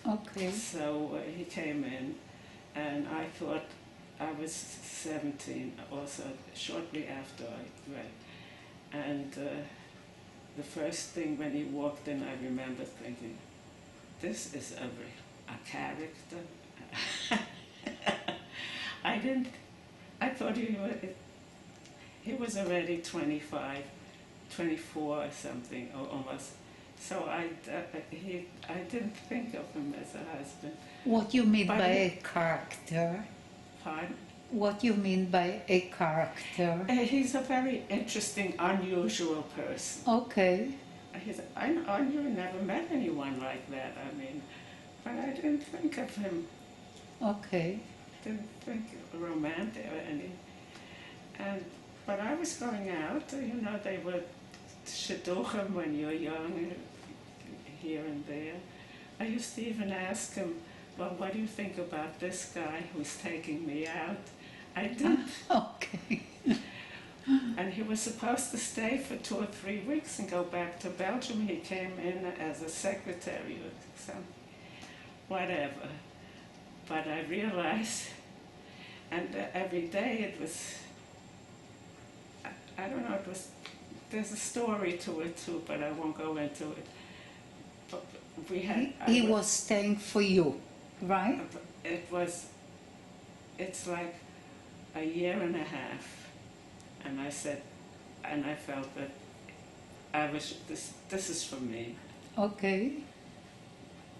A: Okay.
B: So he came in, and I thought I was 17, also shortly after I read, and the first thing when he walked in, I remember thinking, this is a character. I thought he was already 25, 24 or something, or almost. So I didn't think of him as a husband.
A: What you mean
B: But
A: by a character?
B: Pardon?
A: What you mean by a character?
B: He's a very interesting, unusual person.
A: Okay.
B: I never met anyone like that. I mean, but I didn't think of him.
A: Okay.
B: Didn't think romantic or any. But I was going out. They were shidduchim when you're young, here and there. I used to even ask him, well, what do you think about this guy who's taking me out? I didn't.
A: Okay.
B: And he was supposed to stay for 2 or 3 weeks and go back to Belgium. He came in as a secretary or something, whatever. But I realized And every day it was, I don't know, it was, there's a story to it too, but I won't go into it. But we had,
A: He was staying for you, right?
B: it was, it's like a year and a half, and I said, and I felt that this is for me.
A: Okay.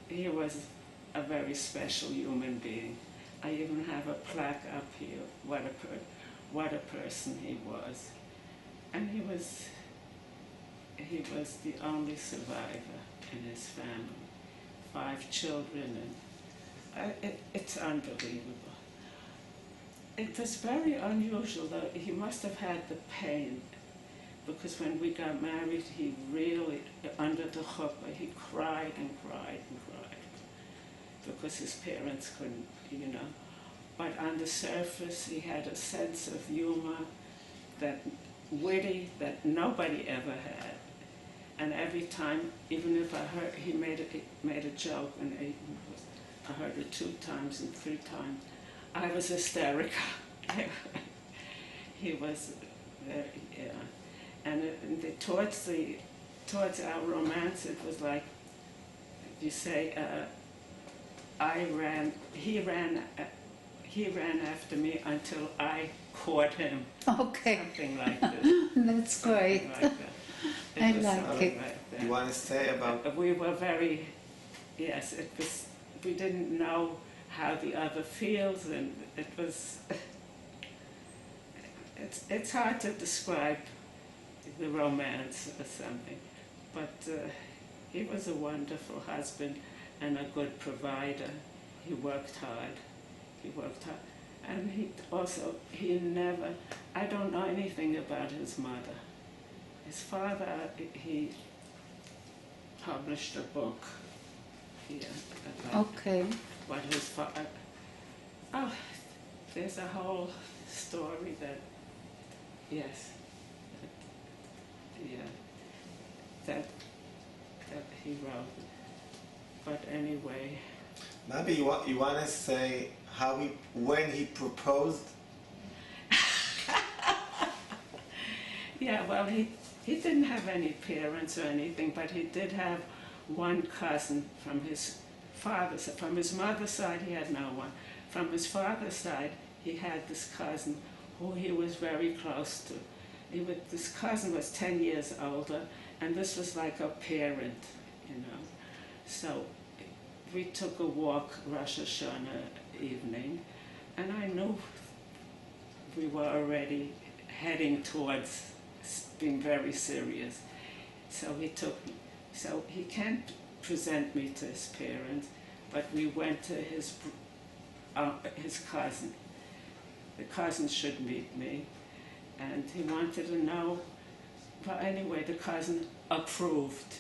B: He was a very special human being. I even have a plaque up here, what a person he was. And he was the only survivor in his family. 5 children, and it's unbelievable. It was very unusual, though. He must have had the pain, because when we got married, he really, under the chuppah, he cried and cried and cried, because his parents couldn't, you know. But on the surface, he had a sense of humor, that witty, that nobody ever had. And every time, even if I heard, he made a joke, and I heard it 2 times and 3 times, I was hysterical. He was very, yeah. And towards our romance, it was like, you say, he ran after me until I caught him.
A: Okay.
B: Something like this.
A: That's great.
B: Something like that.
A: I
B: was
A: like
B: something
A: it.
B: like that.
C: You want to say about...
B: We were very, yes, it was, we didn't know how the other feels, and it was, it's hard to describe the romance or something, but he was a wonderful husband and a good provider. He worked hard. And he never, I don't know anything about his mother. His father, he published a book here about
A: Okay.
B: what his father, oh, there's a whole story that, yes, yeah, that he wrote. But anyway.
C: Maybe you want to say when he proposed?
B: Yeah, well, he didn't have any parents or anything, but he did have one cousin from his father's. From his mother's side, he had no one. From his father's side, he had this cousin who he was very close to. This cousin was 10 years older, and this was like a parent, you know. So we took a walk Rosh Hashanah evening, and I knew we were already heading towards being very serious. So he can't present me to his parents, but we went to his cousin. The cousin should meet me, and he wanted to know, well, anyway, the cousin approved,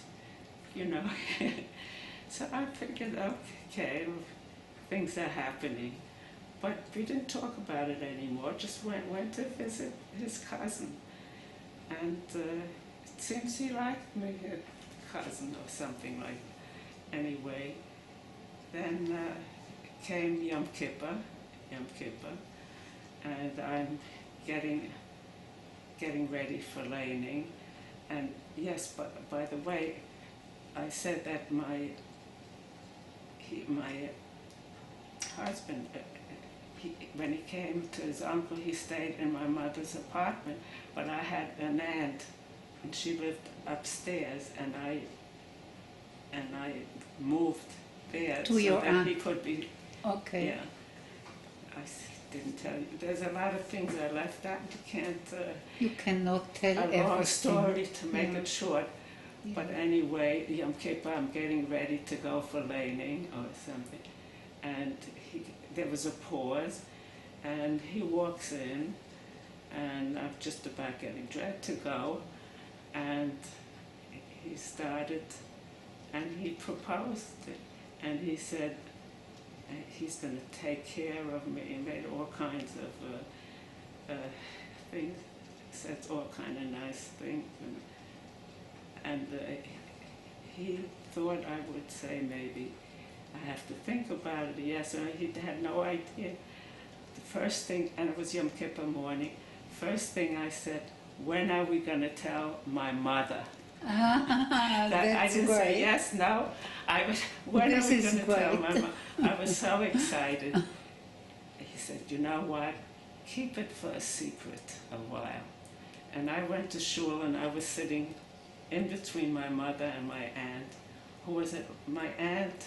B: you know. So I figured, okay, things are happening. But we didn't talk about it anymore, just went to visit his cousin. And it seems he liked me, a cousin or something like that. Anyway, then came Yom Kippur, and I'm getting ready for laning. And yes, but by the way, I said that my husband, when he came to his uncle, he stayed in my mother's apartment, but I had an aunt, and she lived upstairs, and I moved there
A: To
B: so
A: your
B: that
A: aunt.
B: he could be.
A: Okay.
B: Yeah, didn't tell you. There's a lot of things I left out. You can't.
A: You cannot tell
B: A
A: everything.
B: long story to make
A: Yeah.
B: it short.
A: Yeah.
B: But anyway, Yom Kippur, I'm getting ready to go for laning or something. And there was a pause, and he walks in, and I'm just about getting ready to go, and he started, and he proposed, and he said he's going to take care of me. He made all kinds of things, said all kind of nice things. And he thought I would say maybe I have to think about it. Yes, and he had no idea. the first thing, and it was Yom Kippur morning, first thing I said, when are we going to tell my mother?
A: Ah,
B: That I
A: that's
B: didn't
A: great.
B: say yes, no. I was, when
A: This
B: are we
A: is
B: going to tell
A: great.
B: my mother? I was so excited. He said, you know what? Keep it for a secret a while. And I went to shul and I was sitting in between my mother and my aunt, my aunt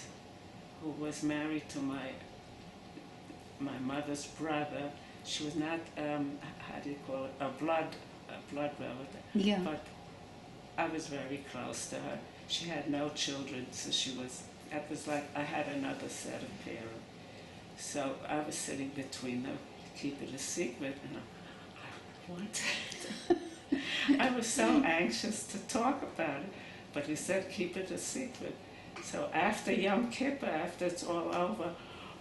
B: who was married to my mother's brother. She was not, how do you call it, a blood relative.
A: Yeah.
B: But I was very close to her. She had no children, so that was like I had another set of parents. So I was sitting between them, keep it a secret, and I wanted. I was so anxious to talk about it, but he said keep it a secret. So after Yom Kippur, after it's all over,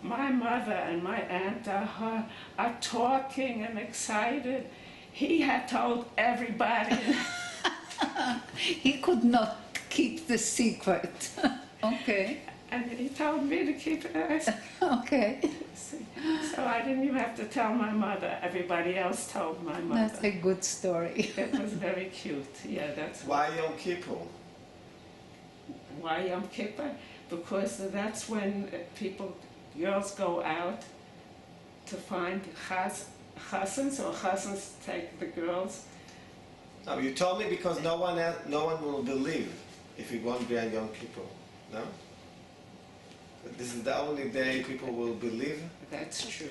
B: my mother and my aunt are talking and excited. He had told everybody.
A: He could not keep the secret. Okay.
B: And he told me to keep it a secret.
A: Okay.
B: So I didn't even have to tell my mother. Everybody else told my mother.
A: That's a good story.
B: It was very cute. Yeah, that's
C: Why Yom Kippur?
B: why Yom Kippur. Because that's when girls go out to find chasans, or chasans take the girls.
C: No, you told me because no one will believe if you won't be on Yom Kippur. No? This is the only day people will believe.
B: That's true.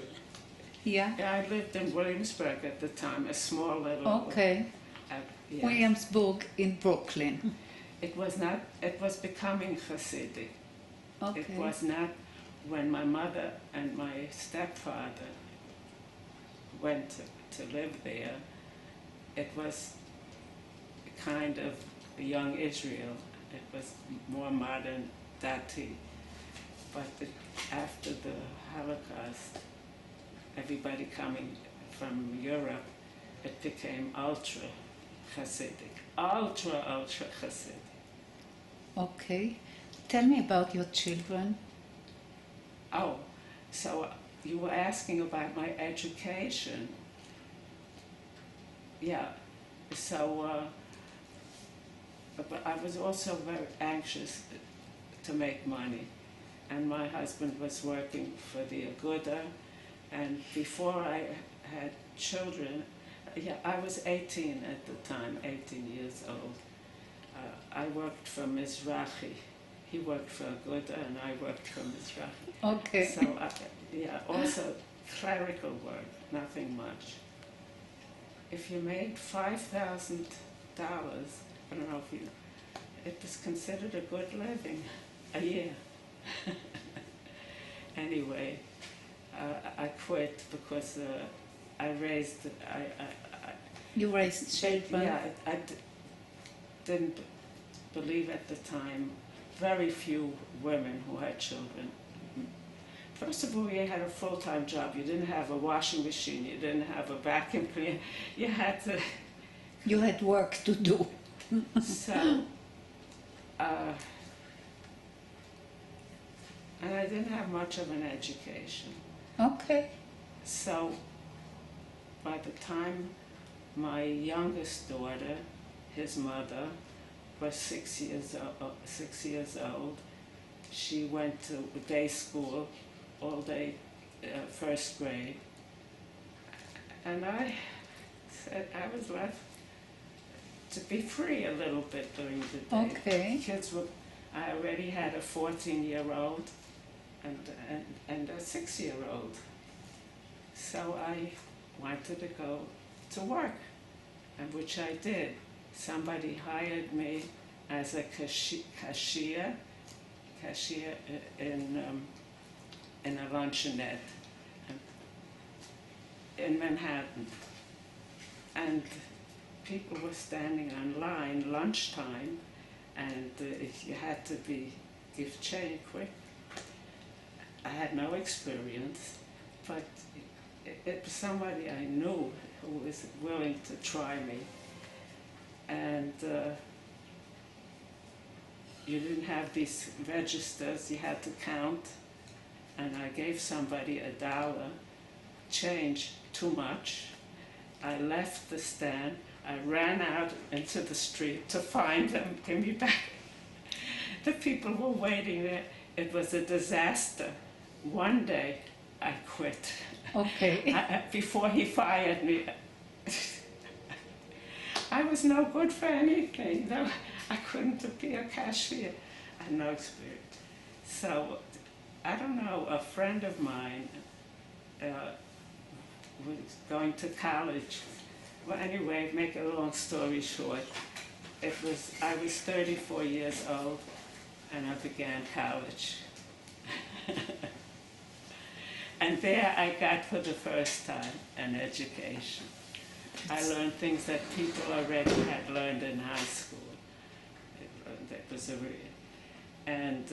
A: Yeah.
B: Yeah, I lived in Williamsburg at the time, a small little.
A: Okay.
B: Yeah.
A: Williamsburg in Brooklyn.
B: It was not. It was becoming Hasidic.
A: Okay.
B: It was not when my mother and my stepfather went to live there. It was kind of young Israel. It was more modern Dati. But after the Holocaust, everybody coming from Europe, it became ultra Hasidic. Ultra Hasidic.
A: Okay. Tell me about your children.
B: Oh, so you were asking about my education. Yeah, so but I was also very anxious to make money. And my husband was working for the Aguda, and before I had children, yeah, I was 18 at the time, 18 years old. I worked for Mizrahi. He worked for Aguda and I worked for Mizrahi.
A: Okay.
B: So, yeah, also clerical work, nothing much. If you made $5,000, I don't know if you know, it was considered a good living a year. Anyway, I quit because
A: You raised children?
B: yeah, I didn't believe at the time, very few women who had children. First of all, you had a full-time job. You didn't have a washing machine. You didn't have a vacuum cleaner. You had to...
A: You had work to do.
B: So, and I didn't have much of an education.
A: Okay.
B: So, by the time my youngest daughter, his mother, was 6 years old, she went to day school, all day, first grade. And I said I was left to be free a little bit during the day.
A: Okay.
B: Kids were, I already had a 14-year-old and a 6-year-old. So I wanted to go to work, and which I did. Somebody hired me as a cashier in a luncheonette in Manhattan. And people were standing on line lunchtime, and you had to give change quick. I had no experience, but it was somebody I knew who was willing to try me. And you didn't have these registers, you had to count. And I gave somebody $1 change too much. I left the stand. I ran out into the street to find them, give me back. The people were waiting there. It was a disaster. One day, I quit.
A: Okay.
B: Before he fired me, I was no good for anything. No, I couldn't be a cashier. I had no experience. So, I don't know, a friend of mine was going to college. Well, anyway, make a long story short, I was 34 years old and I began college. And there I got for the first time an education. I learned things that people already had learned in high school. That was a real, and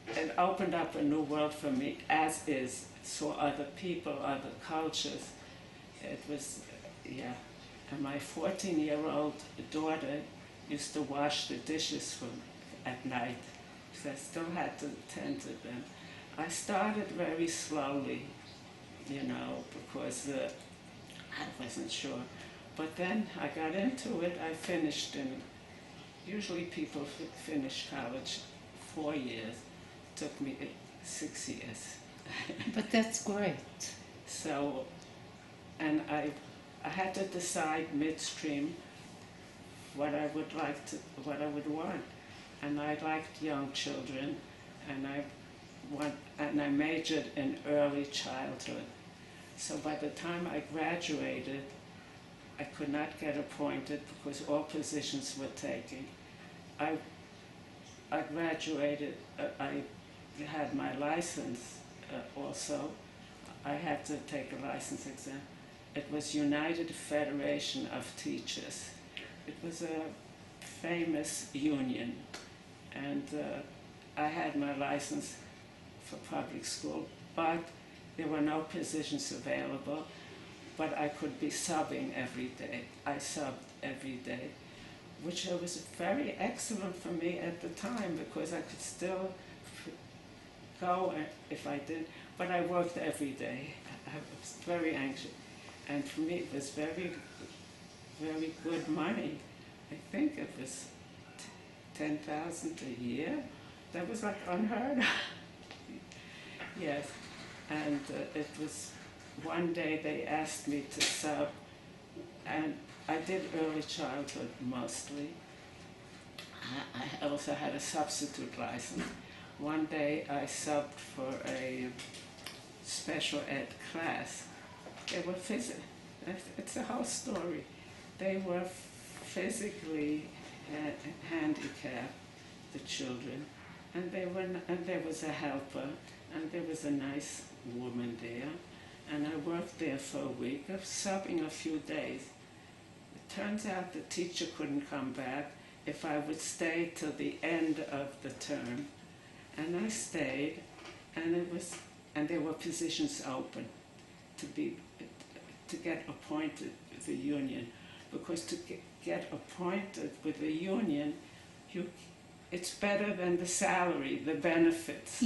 B: it opened up a new world for me, as is, saw other people, other cultures. It was, yeah. And my 14-year-old daughter used to wash the dishes for me at night, because I still had to tend to them. I started very slowly, you know, because I wasn't sure. But then I got into it. I finished in, usually people finish college 4 years. Took me 6 years.
A: But that's great.
B: So, and I had to decide midstream what I would like to, what I would want. And I liked young children, and I majored in early childhood. So by the time I graduated, I could not get appointed because all positions were taken. I graduated, I had my license also. I had to take a license exam. It was United Federation of Teachers. It was a famous union, and I had my license for public school, but there were no positions available, but I could be subbing every day. I subbed every day, which was very excellent for me at the time because I could still go if I did, but I worked every day. I was very anxious, and for me it was very, very good money. I think it was 10,000 a year. That was like unheard of. Yes, and it was, one day they asked me to sub, and I did early childhood mostly. I also had a substitute license. One day I subbed for a special ed class. They were it's a whole story. They were physically handicapped, the children, and there was a helper, and there was a nice woman there, and I worked there for a week, of subbing a few days. It turns out the teacher couldn't come back if I would stay till the end of the term, and I stayed, and there were positions open to get appointed with the union, because to get appointed with the union, it's better than the salary. The benefits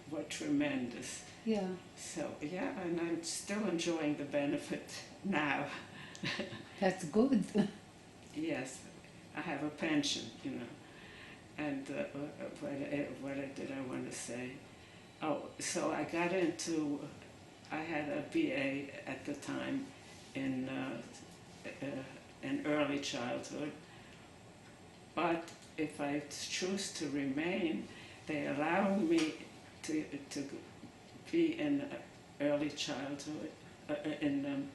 B: were tremendous.
A: Yeah.
B: So, yeah, and I'm still enjoying the benefit now.
A: That's good.
B: Yes, I have a pension, you know. And what did I want to say? Oh, so I got into, I had a BA at the time in early childhood, but if I choose to remain, they allow me to be in early childhood, in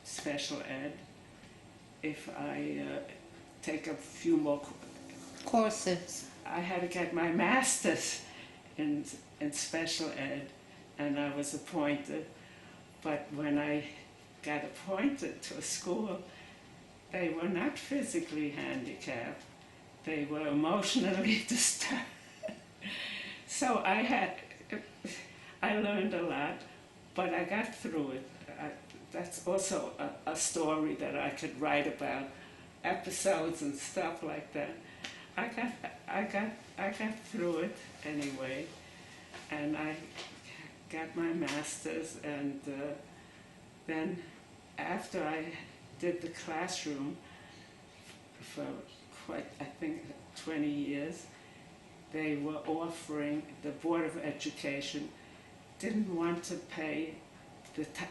B: special ed, if I take a few more
A: Courses.
B: I had to get my master's in special ed, and I was appointed. But when I got appointed to a school, they were not physically handicapped. They were emotionally disturbed. So I learned a lot, but I got through it. That's also a story that I could write about, episodes and stuff like that. I got through it anyway, and got my master's, and then after I did the classroom for quite, I think, 20 years, they were offering, the Board of Education didn't want to pay,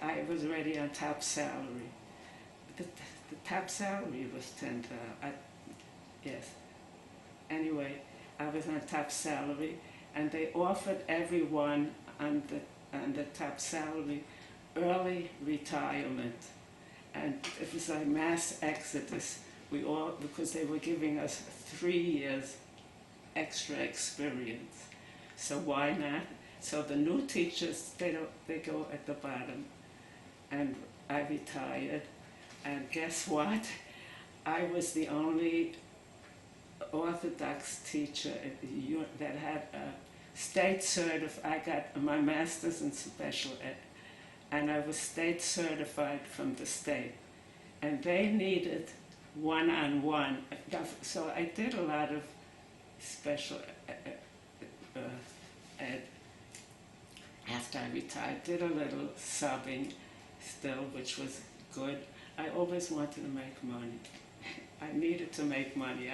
B: I was already on top salary. The top salary was $10,000, yes. Anyway, I was on top salary, and they offered everyone on the top salary early retirement. And it was a mass exodus. We all, because they were giving us 3 years extra experience. So why not? So the new teachers, they go at the bottom. And I retired. And guess what? I was the only Orthodox teacher that had a state certified. I got my master's in special ed, and I was state certified from the state. And they needed one-on-one. So I did a lot of special ed. After I retired, did a little subbing still, which was good. I always wanted to make money. I needed to make money.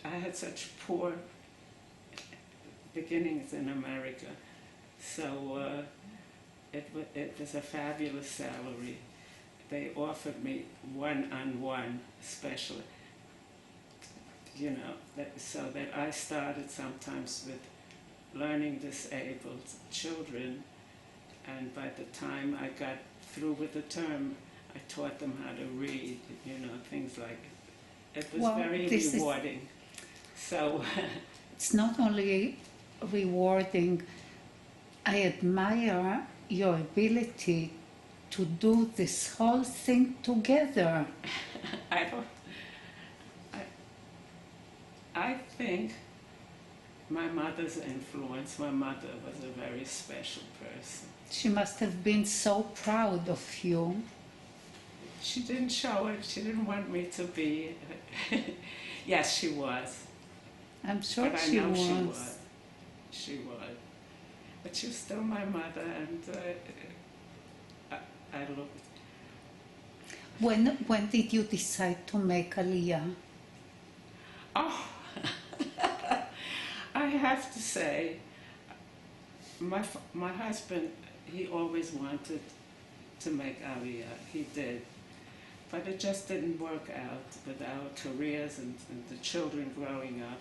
B: I had such poor beginnings in America, so it was a fabulous salary. They offered me one-on-one special, so that I started sometimes with learning disabled children, and by the time I got through with the term, I taught them how to read, things like it. It was very rewarding. So
A: it's not only rewarding, I admire your ability to do this whole thing together.
B: I think my mother's influence, my mother was a very special person.
A: She must have been so proud of you.
B: She didn't show it. She didn't want me to be. Yes, she was.
A: I'm sure
B: but
A: she
B: I know
A: was.
B: She was. But she was still my mother, and I looked.
A: When did you decide to make Aliyah?
B: Oh, I have to say, my husband, he always wanted to make Aliyah. He did. But it just didn't work out with our careers and the children growing up.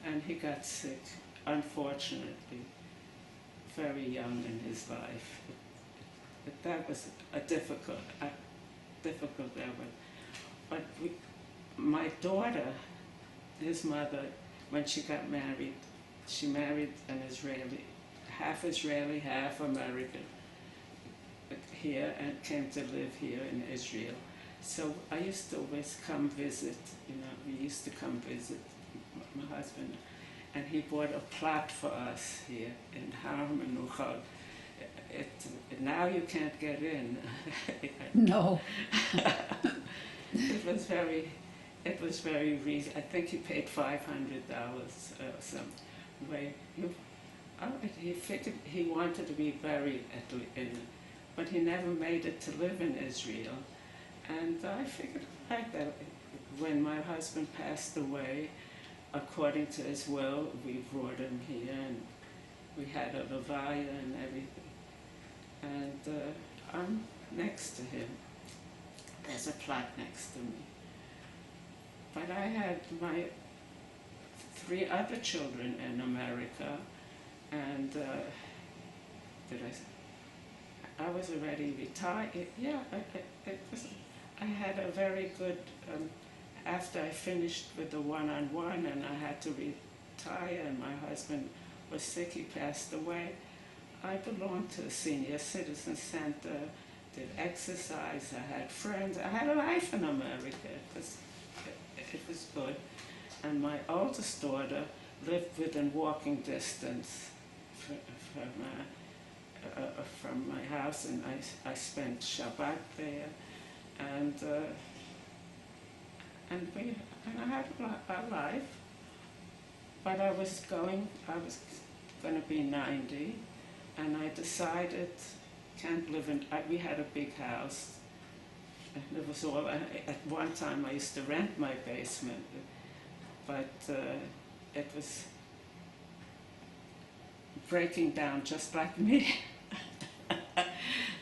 B: And he got sick, unfortunately, very young in his life. That was a difficult hour. But my daughter, his mother, when she got married, she married an Israeli, half American, here, and came to live here in Israel. So I used to always come visit, we used to come visit my husband, and he bought a plot for us here in Har Menuchot. Now you can't get in.
A: No.
B: It was very reasonable. I think he paid $500 some way. He figured he wanted to be buried but he never made it to live in Israel. And I figured that when my husband passed away, according to his will, we brought him here, and we had a levaya and everything. And I'm next to him. There's a plot next to me. But I had my 3 other children in America, and I was already retired. Yeah, I had a very good, after I finished with the one-on-one and I had to retire and my husband was sick, he passed away, I belonged to a senior citizen center, did exercise, I had friends, I had a life in America. It was good. And my oldest daughter lived within walking distance from my house, and I spent Shabbat there, and I had a life. But I was going to be 90, and I decided, can't live in, we had a big house, and it was all, at one time I used to rent my basement, but it was breaking down just like me.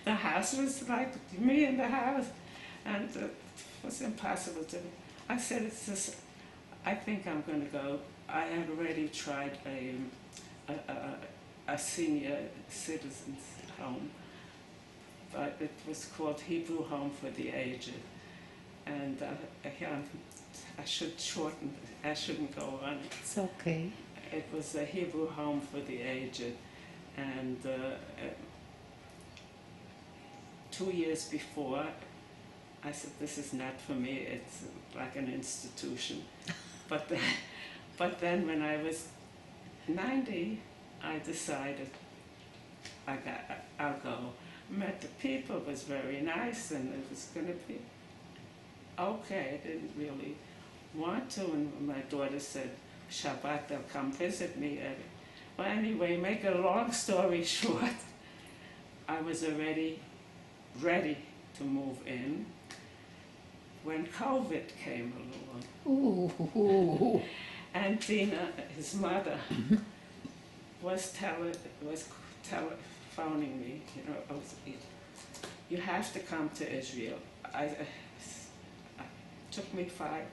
B: The house was like me in the house, and it was impossible to. I said, it's just, I think I'm going to go. I had already tried a senior citizens home, but it was called Hebrew Home for the Aged, and I should shorten. I shouldn't go on.
A: It's okay.
B: It was a Hebrew Home for the Aged, and 2 years before, I said, this is not for me, it's like an institution. But then when I was 90, I decided I'll go. Met the people, it was very nice, and it was going to be okay. I didn't really want to, and my daughter said, Shabbat, they'll come visit me. Well, anyway, make a long story short, I was already ready to move in when COVID came along.
A: Ooh.
B: And Dina, his mother, was telephoning me, you have to come to Israel. It took me 5,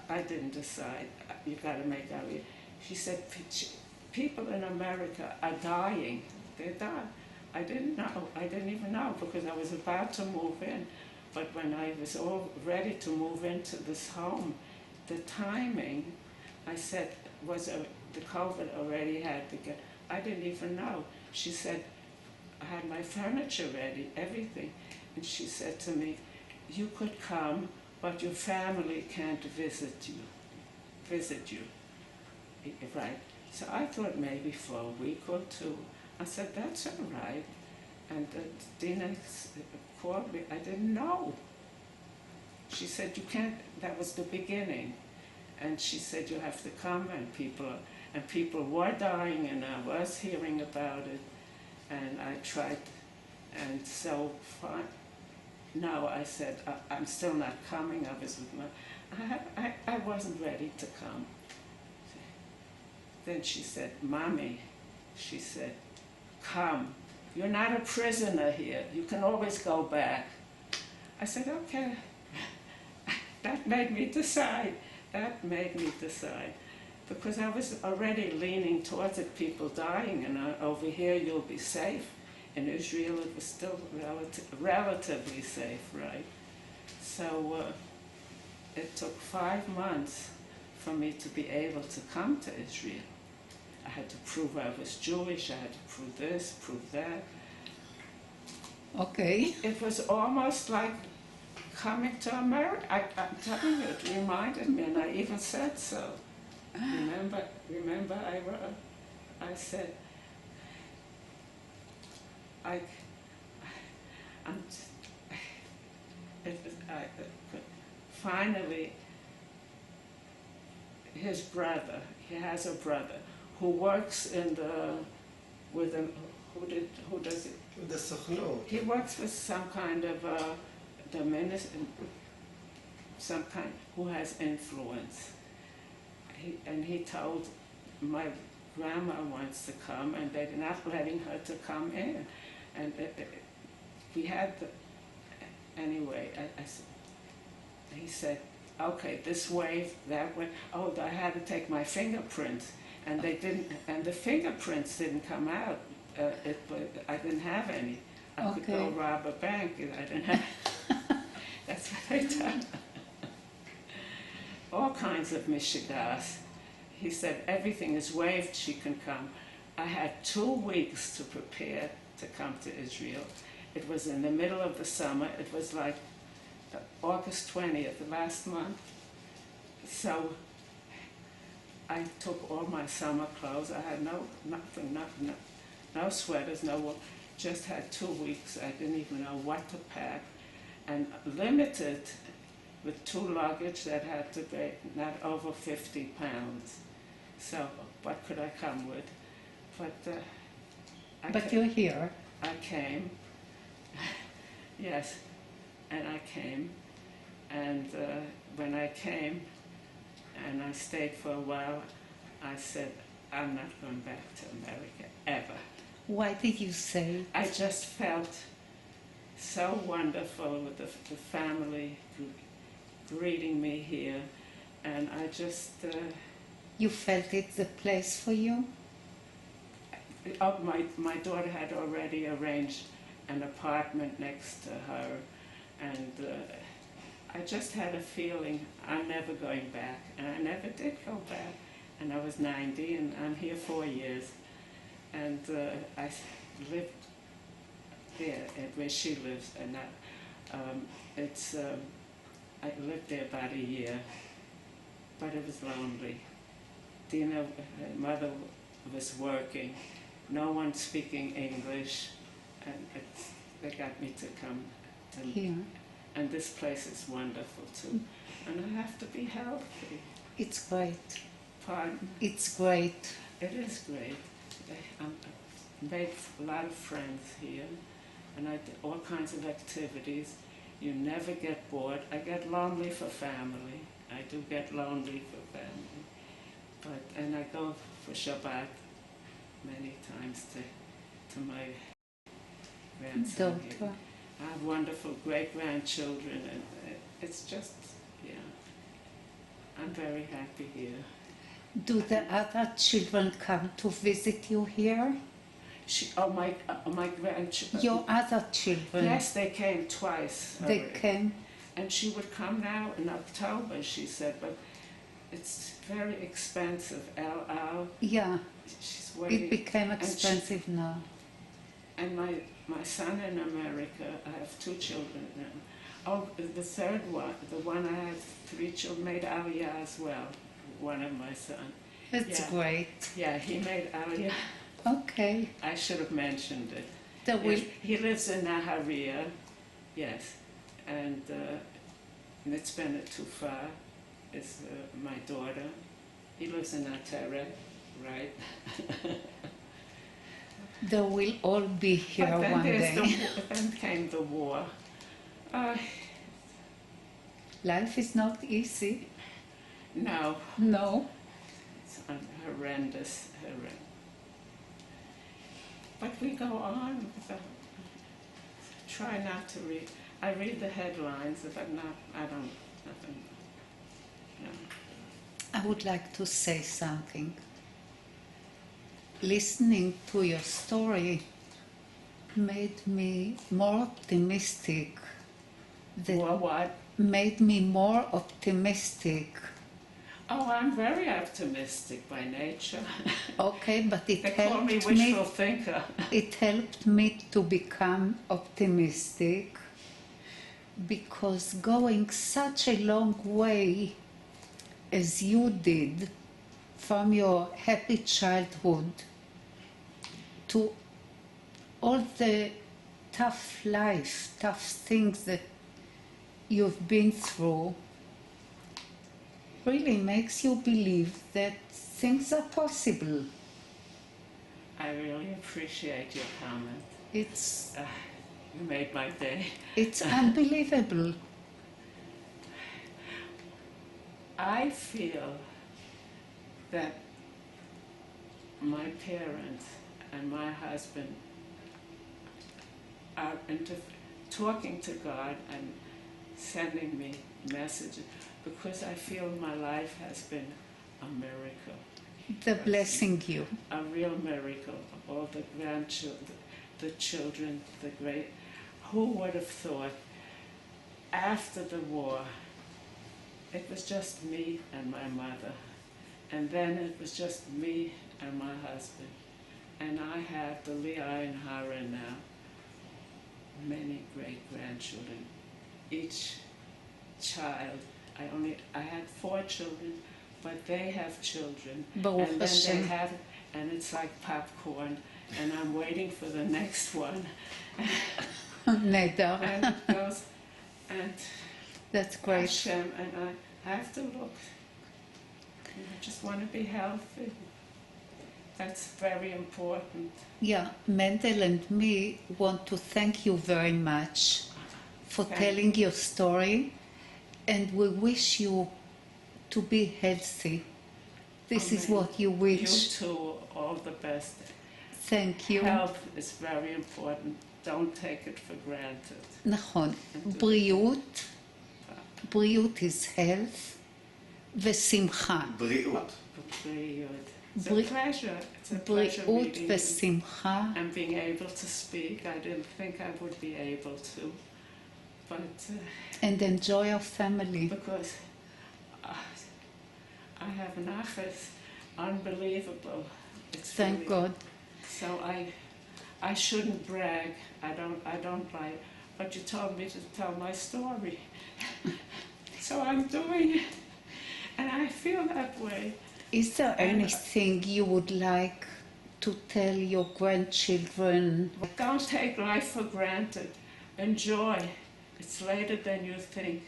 B: I didn't decide, you got to make out. She said, people in America are dying, they're dying. I didn't even know, because I was about to move in. But when I was all ready to move into this home, the timing, I said, the COVID already had begun. I didn't even know. She said, I had my furniture ready, everything. And she said to me, you could come, but your family can't visit you. Right. So I thought maybe for a week or two. I said, that's all right. And Dina called me. I didn't know. She said, you can't, that was the beginning. And she said, you have to come, and people were dying, and I was hearing about it. And I tried, and so fine. No, I said, I'm still not coming. I was with I wasn't ready to come. Then she said, Mommy, she said, come. You're not a prisoner here. You can always go back. I said, okay. That made me decide. Because I was already leaning towards it, people dying, and over here you'll be safe. In Israel it was still relatively safe, right? So it took 5 months for me to be able to come to Israel. I had to prove I was Jewish, I had to prove this, prove that.
A: Okay.
B: It was almost like coming to America. I'm telling you, it reminded me, and I even said so. Remember I said, finally, his brother, he has a brother who works in who does it?
C: The Sochnut.
B: He works with some kind of some kind who has influence. He told my grandma wants to come, and they're not letting her to come in. And we had anyway, he said, okay, this way, that way. Oh, I had to take my fingerprints, and they didn't, and the fingerprints didn't come out. I didn't have any. I could go rob a bank, and I didn't have. That's what I done. All kinds of mishigas. He said, everything is waived, she can come. I had 2 weeks to prepare to come to Israel. It was in the middle of the summer. It was like August 20th, last month. So I took all my summer clothes. I had nothing, no sweaters, just had 2 weeks. I didn't even know what to pack. And limited with 2 luggage that had to be not over 50 pounds. So what could I come with? But
A: But you're here.
B: I came, yes, and I came, and when I came and I stayed for a while, I said, I'm not going back to America, ever.
A: Why did you say?
B: I just felt so wonderful with the family greeting me here, and I just...
A: You felt it's the place for you?
B: Oh, my daughter had already arranged an apartment next to her, and I just had a feeling I'm never going back, and I never did go back. And I was 90, and I'm here 4 years, and I lived there where she lives, and I lived there about a year, but it was lonely. Dina, her mother, was working. No one speaking English, and they got me to come
A: Here.
B: and this place is wonderful too. And I have to be healthy.
A: It's great.
B: Pardon?
A: It's great.
B: It is great. I made a lot of friends here, and I did all kinds of activities. You never get bored. I get lonely for family. I do get lonely for family. And I go for Shabbat many times to my grandson here.
A: Daughter.
B: I have wonderful great-grandchildren, and it's just, yeah, I'm very happy here.
A: Do the other children come to visit you here?
B: My grandchildren.
A: Your other children?
B: Yes, they came twice.
A: They
B: already.
A: came.
B: And she would come now in October, she said, but it's very expensive.
A: Yeah,
B: She's waiting.
A: it became expensive now.
B: And my son in America, I have 2 children now. Oh, the third one, the one I had 3 children, made Aliyah as well, one of my sons.
A: That's
B: Yeah.
A: great.
B: Yeah, he made Aliyah.
A: Okay.
B: I should have mentioned it.
A: Will...
B: Yes, he lives in Nahariya, yes, and Nitzbenet too far is my daughter. He lives in Ateret, right?
A: They will all be here
B: But then
A: one day.
B: then came the war.
A: Life is not easy.
B: No,
A: No.
B: it's horrendous. But we go on. Try not to read. I read the headlines, but nothing. No.
A: I would like to say something. Listening to your story made me more optimistic.
B: Or what?
A: Made me more optimistic.
B: Oh, I'm very optimistic by nature.
A: Okay, but it
B: They call me
A: helped
B: wishful thinker.
A: It helped me to become optimistic because going such a long way as you did from your happy childhood to all the tough life, tough things that you've been through really makes you believe that things are possible.
B: I really appreciate your comment.
A: It's
B: You made my day.
A: It's unbelievable.
B: I feel that my parents and my husband are talking to God and sending me messages because I feel my life has been a miracle.
A: They're blessing you.
B: A real miracle. All the grandchildren, the children, the great. Who would have thought after the war it was just me and my mother, and then it was just me and my husband, and I have the Leah and Hara now, many great-grandchildren. Each child, I had 4 children, but they have children,
A: Baruch
B: and then
A: Hashem.
B: they have, and it's like popcorn, and I'm waiting for the next one.
A: Neder.
B: And it goes, and
A: That's great.
B: Hashem, and I have to look. I just want to be healthy. That's very important.
A: Yeah, Mendel and me want to thank you very much for
B: Thank
A: telling your story, and we wish you to be healthy. This is
B: Amen.
A: what you
B: You
A: wish.
B: too, all the best.
A: Thank you.
B: Health is very important. Don't take it for granted.
A: נכון, בריאות is health ושמחה.
C: בריאות.
B: It's a pleasure. It's a pleasure
A: בריאות
B: meeting you
A: ושמחה.
B: and being able to speak. I didn't think I would be able to, but
A: And enjoy your family.
B: because I have nachas, unbelievable. It's
A: Thank
B: really,
A: God.
B: So I shouldn't brag. I don't like. But you told me to tell my story, so I'm doing it, and I feel that way.
A: Is there anything you would like to tell your grandchildren?
B: Don't take life for granted. Enjoy. It's later than you think.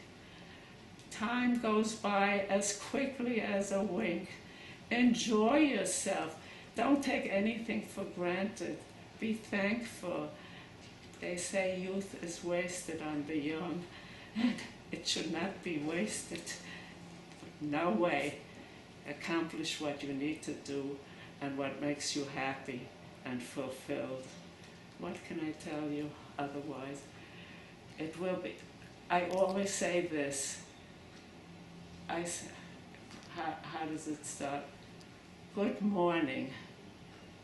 B: Time goes by as quickly as a wink. Enjoy yourself. Don't take anything for granted. Be thankful. They say youth is wasted on the young. It should not be wasted. No way. Accomplish what you need to do and what makes you happy and fulfilled. What can I tell you otherwise? It will be. I always say this. How does it start? Good morning.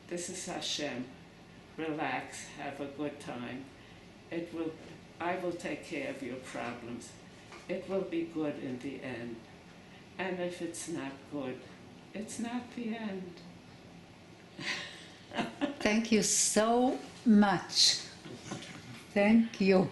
B: This is Hashem. Relax. Have a good time. I will take care of your problems. It will be good in the end. And if it's not good, it's not the end.
A: Thank you so much. Thank you.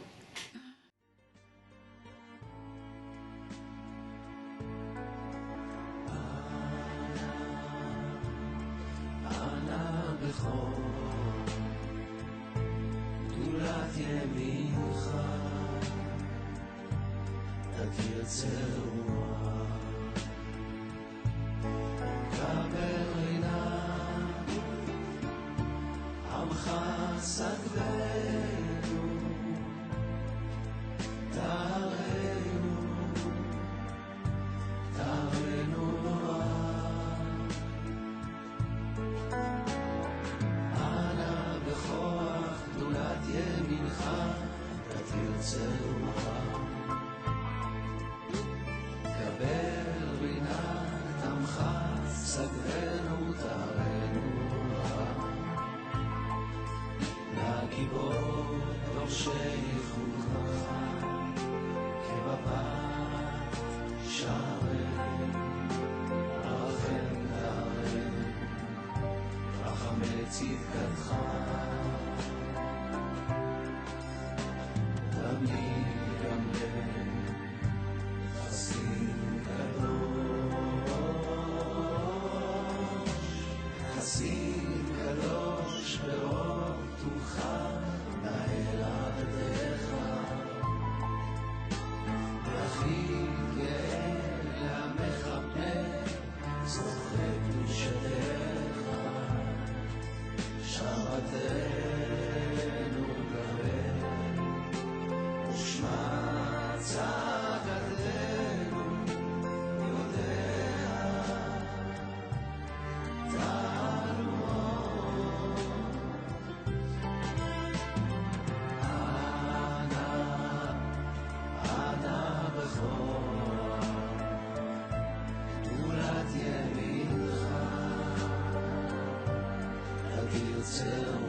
D: Till